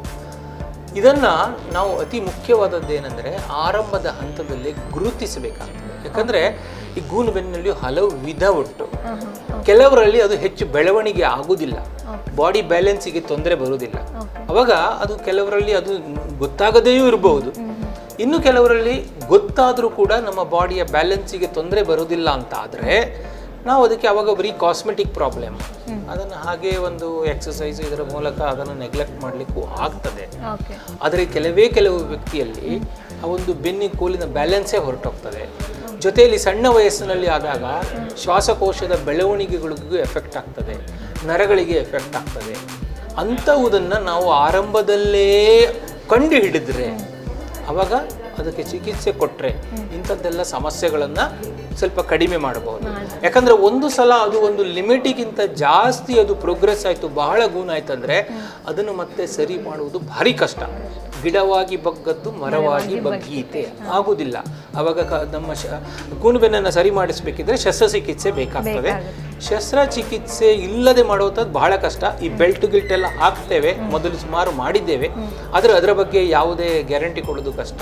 ಇದನ್ನು ನಾವು ಅತಿ ಮುಖ್ಯವಾದದ್ದು ಏನಂದರೆ ಆರಂಭದ ಹಂತದಲ್ಲಿ ಗುರುತಿಸಬೇಕಾಗ್ತದೆ. ಯಾಕಂದರೆ ಈ ಗೂನು ಬೆನ್ನಲ್ಲಿ ಹಲವು ವಿಧ ಉಂಟು. ಕೆಲವರಲ್ಲಿ ಅದು ಹೆಚ್ಚು ಬೆಳವಣಿಗೆ ಆಗುವುದಿಲ್ಲ, ಬಾಡಿ ಬ್ಯಾಲೆನ್ಸಿಗೆ ತೊಂದರೆ ಬರುವುದಿಲ್ಲ. ಅವಾಗ ಅದು ಕೆಲವರಲ್ಲಿ ಅದು ಗೊತ್ತಾಗದೆಯೂ ಇರಬಹುದು. ಇನ್ನು ಕೆಲವರಲ್ಲಿ ಗೊತ್ತಾದರೂ ಕೂಡ ನಮ್ಮ ಬಾಡಿಯ ಬ್ಯಾಲೆನ್ಸಿಗೆ ತೊಂದರೆ ಬರುವುದಿಲ್ಲ ಅಂತ ಆದರೆ ನಾವು ಅದಕ್ಕೆ ಅವಾಗ ಬರೀ ಕಾಸ್ಮೆಟಿಕ್ ಪ್ರಾಬ್ಲಮ್, ಅದನ್ನು ಹಾಗೆ ಒಂದು ಎಕ್ಸಸೈಸ್ ಇದರ ಮೂಲಕ ಅದನ್ನು ನೆಗ್ಲೆಕ್ಟ್ ಮಾಡಲಿಕ್ಕೂ ಆಗ್ತದೆ. ಆದರೆ ಕೆಲವು ವ್ಯಕ್ತಿಯಲ್ಲಿ ಆ ಒಂದು ಕೋಲಿನ ಬ್ಯಾಲೆನ್ಸೇ ಹೊರಟೋಗ್ತದೆ. ಜೊತೆಯಲ್ಲಿ ಸಣ್ಣ ವಯಸ್ಸಿನಲ್ಲಿ ಆದಾಗ ಶ್ವಾಸಕೋಶದ ಬೆಳವಣಿಗೆಗಳಿಗೂ ಎಫೆಕ್ಟ್ ಆಗ್ತದೆ, ನರಗಳಿಗೆ ಎಫೆಕ್ಟ್ ಆಗ್ತದೆ. ಅಂಥವುದನ್ನು ನಾವು ಆರಂಭದಲ್ಲೇ ಕಂಡು ಹಿಡಿದ್ರೆ ಆವಾಗ ಅದಕ್ಕೆ ಚಿಕಿತ್ಸೆ ಕೊಟ್ಟರೆ ಇಂಥದ್ದೆಲ್ಲ ಸಮಸ್ಯೆಗಳನ್ನು ಸ್ವಲ್ಪ ಕಡಿಮೆ ಮಾಡಬಹುದು. ಯಾಕಂದರೆ ಒಂದು ಸಲ ಅದು ಒಂದು ಲಿಮಿಟಿಗಿಂತ ಜಾಸ್ತಿ ಅದು ಪ್ರೋಗ್ರೆಸ್ ಆಯಿತು, ಬಹಳ ಗೂನಾಯ್ತು ಅಂದರೆ ಅದನ್ನು ಮತ್ತೆ ಸರಿ ಮಾಡುವುದು ಭಾರಿ ಕಷ್ಟ. ಗಿಡವಾಗಿ ಬಗ್ಗದ್ದು ಮರವಾಗಿ ಬಗ್ಗೀತೆ ಆಗುವುದಿಲ್ಲ. ಆವಾಗ ನಮ್ಮ ಗೂನು ಬೆನ್ನನ್ನು ಸರಿ ಮಾಡಿಸ್ಬೇಕಿದ್ರೆ ಶಸ್ತ್ರಚಿಕಿತ್ಸೆ ಬೇಕಾಗ್ತದೆ. ಶಸ್ತ್ರಚಿಕಿತ್ಸೆ ಇಲ್ಲದೆ ಮಾಡುವಂಥದ್ದು ಬಹಳ ಕಷ್ಟ. ಈ ಬೆಲ್ಟ್ ಎಲ್ಲ ಹಾಕ್ತೇವೆ, ಮೊದಲು ಸುಮಾರು ಮಾಡಿದ್ದೇವೆ, ಆದರೆ ಅದರ ಬಗ್ಗೆ ಯಾವುದೇ ಗ್ಯಾರಂಟಿ ಕೊಡೋದು ಕಷ್ಟ.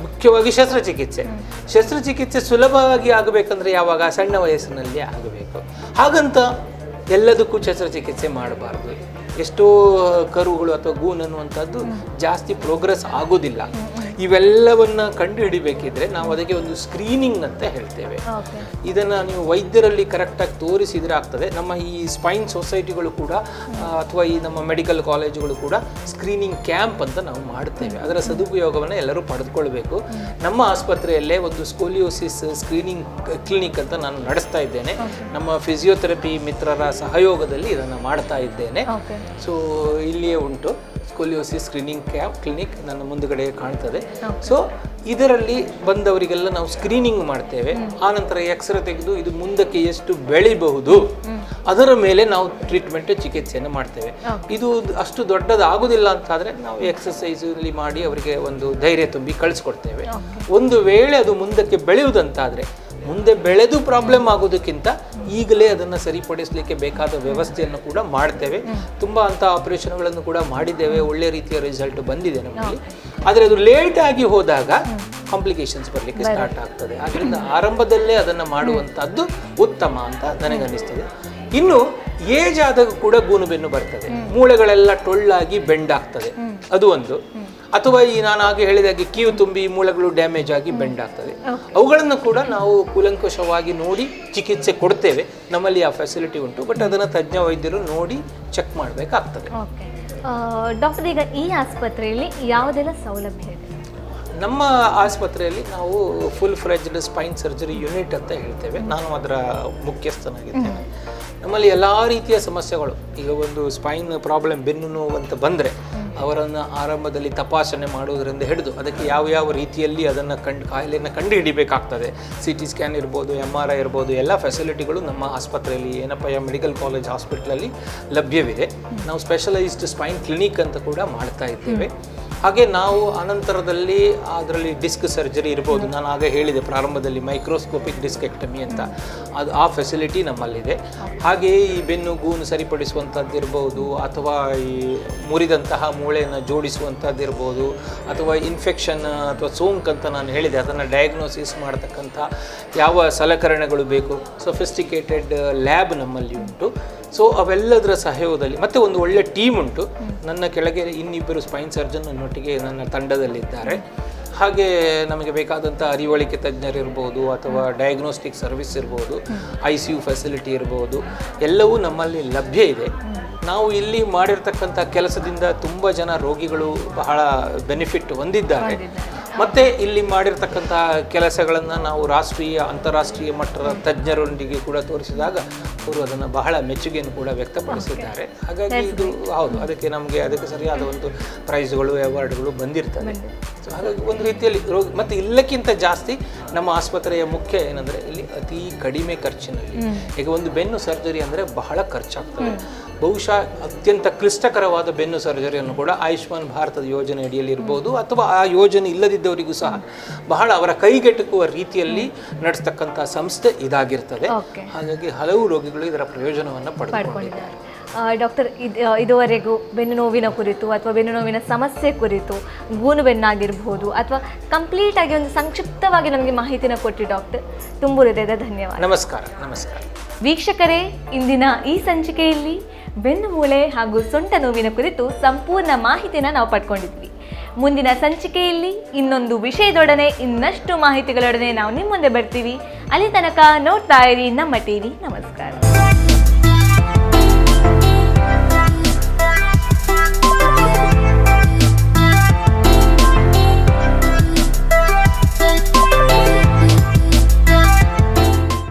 ಮುಖ್ಯವಾಗಿ ಶಸ್ತ್ರಚಿಕಿತ್ಸೆ ಸುಲಭವಾಗಿ ಆಗಬೇಕಂದ್ರೆ ಯಾವಾಗ ಸಣ್ಣ ವಯಸ್ಸಿನಲ್ಲಿ ಆಗಬೇಕು. ಹಾಗಂತ ಎಲ್ಲದಕ್ಕೂ ಶಸ್ತ್ರಚಿಕಿತ್ಸೆ ಮಾಡಬಾರ್ದು. ಎಷ್ಟೋ ಕರುಗಳು ಅಥವಾ ಗೂನ್ ಅನ್ನುವಂಥದ್ದು ಜಾಸ್ತಿ ಪ್ರೋಗ್ರೆಸ್ ಆಗೋದಿಲ್ಲ. ಇವೆಲ್ಲವನ್ನ ಕಂಡು ಹಿಡಿಬೇಕಿದ್ರೆ ನಾವು ಅದಕ್ಕೆ ಒಂದು ಸ್ಕ್ರೀನಿಂಗ್ ಅಂತ ಹೇಳ್ತೇವೆ. ಇದನ್ನು ನೀವು ವೈದ್ಯರಲ್ಲಿ ಕರೆಕ್ಟಾಗಿ ತೋರಿಸಿದ್ರೆ ಆಗ್ತದೆ. ನಮ್ಮ ಈ ಸ್ಪೈನ್ ಸೊಸೈಟಿಗಳು ಕೂಡ ಅಥವಾ ಈ ನಮ್ಮ ಮೆಡಿಕಲ್ ಕಾಲೇಜುಗಳು ಕೂಡ ಸ್ಕ್ರೀನಿಂಗ್ ಕ್ಯಾಂಪ್ ಅಂತ ನಾವು ಮಾಡ್ತೇವೆ. ಅದರ ಸದುಪಯೋಗವನ್ನು ಎಲ್ಲರೂ ಪಡೆದುಕೊಳ್ಬೇಕು. ನಮ್ಮ ಆಸ್ಪತ್ರೆಯಲ್ಲೇ ಒಂದು ಸ್ಕೋಲಿಯೋಸಿಸ್ ಸ್ಕ್ರೀನಿಂಗ್ ಕ್ಲಿನಿಕ್ ಅಂತ ನಾನು ನಡೆಸ್ತಾ ಇದ್ದೇನೆ. ನಮ್ಮ ಫಿಸಿಯೋಥೆರಪಿ ಮಿತ್ರರ ಸಹಯೋಗದಲ್ಲಿ ಇದನ್ನು ಮಾಡ್ತಾ ಇದ್ದೇನೆ. ಸೊ ಇಲ್ಲಿಯೇ ಉಂಟು ಸ್ಕೋಲಿಯೋಸಿಸ್ ಸ್ಕ್ರೀನಿಂಗ್ ಕ್ಲಿನಿಕ್, ನನ್ನ ಮುಂದುಗಡೆ ಕಾಣ್ತದೆ. ಸೊ ಇದರಲ್ಲಿ ಬಂದವರಿಗೆಲ್ಲ ನಾವು ಸ್ಕ್ರೀನಿಂಗ್ ಮಾಡ್ತೇವೆ. ಆನಂತರ ಎಕ್ಸ್ರೇ ತೆಗೆದು ಇದು ಮುಂದಕ್ಕೆ ಎಷ್ಟು ಬೆಳಿಬಹುದು ಅದರ ಮೇಲೆ ನಾವು ಟ್ರೀಟ್ಮೆಂಟ್ ಚಿಕಿತ್ಸೆಯನ್ನು ಮಾಡ್ತೇವೆ. ಇದು ಅಷ್ಟು ದೊಡ್ಡದಾಗುವುದಿಲ್ಲ ಅಂತಾದರೆ ನಾವು ಎಕ್ಸಸೈಸಲ್ಲಿ ಮಾಡಿ ಅವರಿಗೆ ಒಂದು ಧೈರ್ಯ ತುಂಬಿ ಕಳಿಸ್ಕೊಡ್ತೇವೆ. ಒಂದು ವೇಳೆ ಅದು ಮುಂದಕ್ಕೆ ಬೆಳೆಯುವುದಂತಾದರೆ, ಮುಂದೆ ಬೆಳೆದು ಪ್ರಾಬ್ಲಮ್ ಆಗೋದಕ್ಕಿಂತ ಈಗಲೇ ಅದನ್ನು ಸರಿಪಡಿಸಲಿಕ್ಕೆ ಬೇಕಾದ ವ್ಯವಸ್ಥೆಯನ್ನು ಕೂಡ ಮಾಡ್ತೇವೆ. ತುಂಬ ಅಂಥ ಆಪರೇಷನ್ಗಳನ್ನು ಕೂಡ ಮಾಡಿದ್ದೇವೆ, ಒಳ್ಳೆ ರೀತಿಯ ರಿಸಲ್ಟ್ ಬಂದಿದೆ ನಮ್ಮಲ್ಲಿ. ಆದರೆ ಅದು ಲೇಟ್ ಆಗಿ ಹೋದಾಗ ಕಾಂಪ್ಲಿಕೇಶನ್ಸ್ ಬರಲಿಕ್ಕೆ ಸ್ಟಾರ್ಟ್ ಆಗ್ತದೆ. ಆದ್ದರಿಂದ ಆರಂಭದಲ್ಲೇ ಅದನ್ನು ಮಾಡುವಂಥದ್ದು ಉತ್ತಮ ಅಂತ ನನಗನ್ನಿಸ್ತದೆ. ಇನ್ನು ಏಜ್ ಆದಾಗ ಕೂಡ ಗೂನು ಬೆನ್ನು ಬರ್ತದೆ, ಮೂಳೆಗಳೆಲ್ಲ ಟೊಳ್ಳಾಗಿ ಬೆಂಡಾಗ್ತದೆ, ಅದು ಒಂದು. ಅಥವಾ ಈ ನಾನು ಆಗ ಹೇಳಿದಾಗೆ ಕೀವು ತುಂಬಿ ಮೂಳೆಗಳು ಡ್ಯಾಮೇಜ್ ಆಗಿ ಬೆಂಡ್ ಆಗ್ತದೆ, ಅವುಗಳನ್ನು ಕೂಡ ನಾವು ಕೂಲಂಕಷವಾಗಿ ನೋಡಿ ಚಿಕಿತ್ಸೆ ಕೊಡ್ತೇವೆ. ನಮ್ಮಲ್ಲಿ ಆ ಫೆಸಿಲಿಟಿ ಉಂಟು, ಬಟ್ ಅದನ್ನು ತಜ್ಞ ವೈದ್ಯರು ನೋಡಿ ಚೆಕ್ ಮಾಡಬೇಕಾಗ್ತದೆ. ಡಾಕ್ಟರ್, ಈಗ ಈ ಆಸ್ಪತ್ರೆಯಲ್ಲಿ ಯಾವುದೆಲ್ಲ ಸೌಲಭ್ಯ ಇದೆ? ನಮ್ಮ ಆಸ್ಪತ್ರೆಯಲ್ಲಿ ನಾವು ಫುಲ್ ಫ್ರೆಜ್ಡ್ ಸ್ಪೈನ್ ಸರ್ಜರಿ ಯೂನಿಟ್ ಅಂತ ಹೇಳ್ತೇವೆ. ನಾನು ಅದರ ಮುಖ್ಯಸ್ಥನಾಗಿದ್ದೇನೆ. ನಮ್ಮಲ್ಲಿ ಎಲ್ಲ ರೀತಿಯ ಸಮಸ್ಯೆಗಳು, ಈಗ ಒಂದು ಸ್ಪೈನ್ ಪ್ರಾಬ್ಲಮ್, ಬೆನ್ನು ನೋವು ಅಂತ ಬಂದರೆ ಅವರನ್ನು ಆರಂಭದಲ್ಲಿ ತಪಾಸಣೆ ಮಾಡುವುದರಿಂದ ಹಿಡಿದು ಅದಕ್ಕೆ ಯಾವ ರೀತಿಯಲ್ಲಿ ಅದನ್ನು ಕಾಯಿಲೆಯನ್ನು ಕಂಡು ಹಿಡಿಬೇಕಾಗ್ತದೆ, CT ಸ್ಕ್ಯಾನ್ ಇರ್ಬೋದು, MRI ಇರ್ಬೋದು, ಎಲ್ಲ ಫೆಸಿಲಿಟಿಗಳು ನಮ್ಮ ಆಸ್ಪತ್ರೆಯಲ್ಲಿ ಏನಪ್ಪಯ್ಯ ಮೆಡಿಕಲ್ ಕಾಲೇಜ್ ಹಾಸ್ಪಿಟ್ಲಲ್ಲಿ ಲಭ್ಯವಿದೆ. ನಾವು ಸ್ಪೆಷಲೈಸ್ಡ್ ಸ್ಪೈನ್ ಕ್ಲಿನಿಕ್ ಅಂತ ಕೂಡ ಮಾಡ್ತಾ ಇದ್ದೇವೆ. ಹಾಗೆ ನಾವು ಅನಂತರದಲ್ಲಿ ಅದರಲ್ಲಿ ಡಿಸ್ಕ್ ಸರ್ಜರಿ ಇರ್ಬೋದು, ನಾನು ಆಗ ಹೇಳಿದೆ ಪ್ರಾರಂಭದಲ್ಲಿ ಮೈಕ್ರೋಸ್ಕೋಪಿಕ್ ಡಿಸ್ಕೆಕ್ಟಮಿ ಅಂತ, ಆ ಫೆಸಿಲಿಟಿ ನಮ್ಮಲ್ಲಿದೆ. ಹಾಗೆಯೇ ಈ ಬೆನ್ನು ಗೂನು ಸರಿಪಡಿಸುವಂಥದ್ದು ಇರ್ಬೋದು, ಅಥವಾ ಈ ಮುರಿದಂತಹ ಮೂಳೆಯನ್ನು ಜೋಡಿಸುವಂಥದ್ದು ಇರ್ಬೋದು, ಅಥವಾ ಇನ್ಫೆಕ್ಷನ್ ಅಥವಾ ಸೋಂಕು ಅಂತ ನಾನು ಹೇಳಿದೆ ಅದನ್ನು ಡಯಾಗ್ನೋಸಿಸ್ ಮಾಡ್ತಕ್ಕಂಥ ಯಾವ ಸಲಕರಣೆಗಳು ಬೇಕು, ಸೊಫಿಸ್ಟಿಕೇಟೆಡ್ ಲ್ಯಾಬ್ ನಮ್ಮಲ್ಲಿ ಉಂಟು. ಸೊ ಅವೆಲ್ಲದರ ಸಹಯೋಗದಲ್ಲಿ ಮತ್ತು ಒಂದು ಒಳ್ಳೆ ಟೀಮ್ ಉಂಟು. ನನ್ನ ಕೆಳಗೆ ಇನ್ನಿಬ್ಬರು ಸ್ಪೈನ್ ಸರ್ಜನ್ ನನ್ನೊಟ್ಟಿಗೆ ನನ್ನ ತಂಡದಲ್ಲಿದ್ದಾರೆ. ಹಾಗೆ ನಮಗೆ ಬೇಕಾದಂಥ ಅರಿವಳಿಕೆ ತಜ್ಞರಿರ್ಬೋದು, ಅಥವಾ ಡಯಾಗ್ನೋಸ್ಟಿಕ್ ಸರ್ವಿಸ್ ಇರ್ಬೋದು, ICU ಫೆಸಿಲಿಟಿ ಇರ್ಬೋದು, ಎಲ್ಲವೂ ನಮ್ಮಲ್ಲಿ ಲಭ್ಯ ಇದೆ. ನಾವು ಇಲ್ಲಿ ಮಾಡಿರ್ತಕ್ಕಂಥ ಕೆಲಸದಿಂದ ತುಂಬ ಜನ ರೋಗಿಗಳು ಬಹಳ ಬೆನಿಫಿಟ್ ಹೊಂದಿದ್ದಾರೆ. ಮತ್ತು ಇಲ್ಲಿ ಮಾಡಿರ್ತಕ್ಕಂಥ ಕೆಲಸಗಳನ್ನು ನಾವು ರಾಷ್ಟ್ರೀಯ ಅಂತಾರಾಷ್ಟ್ರೀಯ ಮಟ್ಟದ ತಜ್ಞರೊಂದಿಗೆ ಕೂಡ ತೋರಿಸಿದಾಗ ಅವರು ಅದನ್ನು ಬಹಳ ಮೆಚ್ಚುಗೆಯನ್ನು ಕೂಡ ವ್ಯಕ್ತಪಡಿಸಿದ್ದಾರೆ. ಹಾಗಾಗಿ ಇದು ಹೌದು, ಅದಕ್ಕೆ ಸರಿಯಾದ ಒಂದು ಪ್ರೈಸ್ಗಳು, ಅವಾರ್ಡ್ಗಳು ಬಂದಿರ್ತವೆ. ಸೊ ಹಾಗಾಗಿ ಒಂದು ರೀತಿಯಲ್ಲಿ ಮತ್ತು ಇಲ್ಲಕ್ಕಿಂತ ಜಾಸ್ತಿ ನಮ್ಮ ಆಸ್ಪತ್ರೆಯ ಮುಖ್ಯ ಏನಂದರೆ ಇಲ್ಲಿ ಅತಿ ಕಡಿಮೆ ಖರ್ಚಿನಲ್ಲಿ, ಈಗ ಒಂದು ಬೆನ್ನು ಸರ್ಜರಿ ಅಂದರೆ ಬಹಳ ಖರ್ಚಾಗ್ತದೆ. ಬಹುಶಃ ಅತ್ಯಂತ ಕ್ಲಿಷ್ಟಕರವಾದ ಬೆನ್ನು ಸರ್ಜರಿಯನ್ನು ಕೂಡ ಆಯುಷ್ಮಾನ್ ಭಾರತದ ಯೋಜನೆ ಅಡಿಯಲ್ಲಿ ಇರ್ಬೋದು, ಅಥವಾ ಆ ಯೋಜನೆ ಇಲ್ಲದಿದ್ದವರಿಗೂ ಸಹ ಬಹಳ ಅವರ ಕೈಗೆಟುಕುವ ರೀತಿಯಲ್ಲಿ ನಡೆಸ್ತಕ್ಕಂಥ ಸಂಸ್ಥೆ ಇದಾಗಿರ್ತದೆ. ಹಾಗಾಗಿ ಹಲವು ರೋಗಿಗಳು ಇದರ ಪ್ರಯೋಜನವನ್ನು ಪಡೆದುಕೊಂಡಿದ್ದಾರೆ. ಡಾಕ್ಟರ್, ಇದುವರೆಗೂ ಬೆನ್ನು ನೋವಿನ ಕುರಿತು ಅಥವಾ ಬೆನ್ನು ನೋವಿನ ಸಮಸ್ಯೆ ಕುರಿತು, ಗೂನು ಬೆನ್ನಾಗಿರ್ಬೋದು ಅಥವಾ ಕಂಪ್ಲೀಟ್ ಆಗಿ ಒಂದು ಸಂಕ್ಷಿಪ್ತವಾಗಿ ನಮಗೆ ಮಾಹಿತಿನ ಕೊಟ್ಟು ಡಾಕ್ಟರ್, ತುಂಬು ಹೃದಯದ ಧನ್ಯವಾದ. ನಮಸ್ಕಾರ. ನಮಸ್ಕಾರ ವೀಕ್ಷಕರೇ, ಇಂದಿನ ಈ ಸಂಚಿಕೆಯಲ್ಲಿ ಬೆನ್ನು ಮೂಳೆ ಹಾಗೂ ಸೊಂಟ ನೋವಿನ ಕುರಿತು ಸಂಪೂರ್ಣ ಮಾಹಿತಿನ ನಾವು ಪಡ್ಕೊಂಡಿದ್ವಿ. ಮುಂದಿನ ಸಂಚಿಕೆಯಲ್ಲಿ ಇನ್ನೊಂದು ವಿಷಯದೊಡನೆ, ಇನ್ನಷ್ಟು ಮಾಹಿತಿಗಳೊಡನೆ ನಾವು ನಿಮ್ಮ ಮುಂದೆ ಬರ್ತೀವಿ. ಅಲ್ಲಿ ತನಕ ನೋಡ್ತಾ ಇರಿ ನಮ್ಮ ಟಿವಿ. ನಮಸ್ಕಾರ.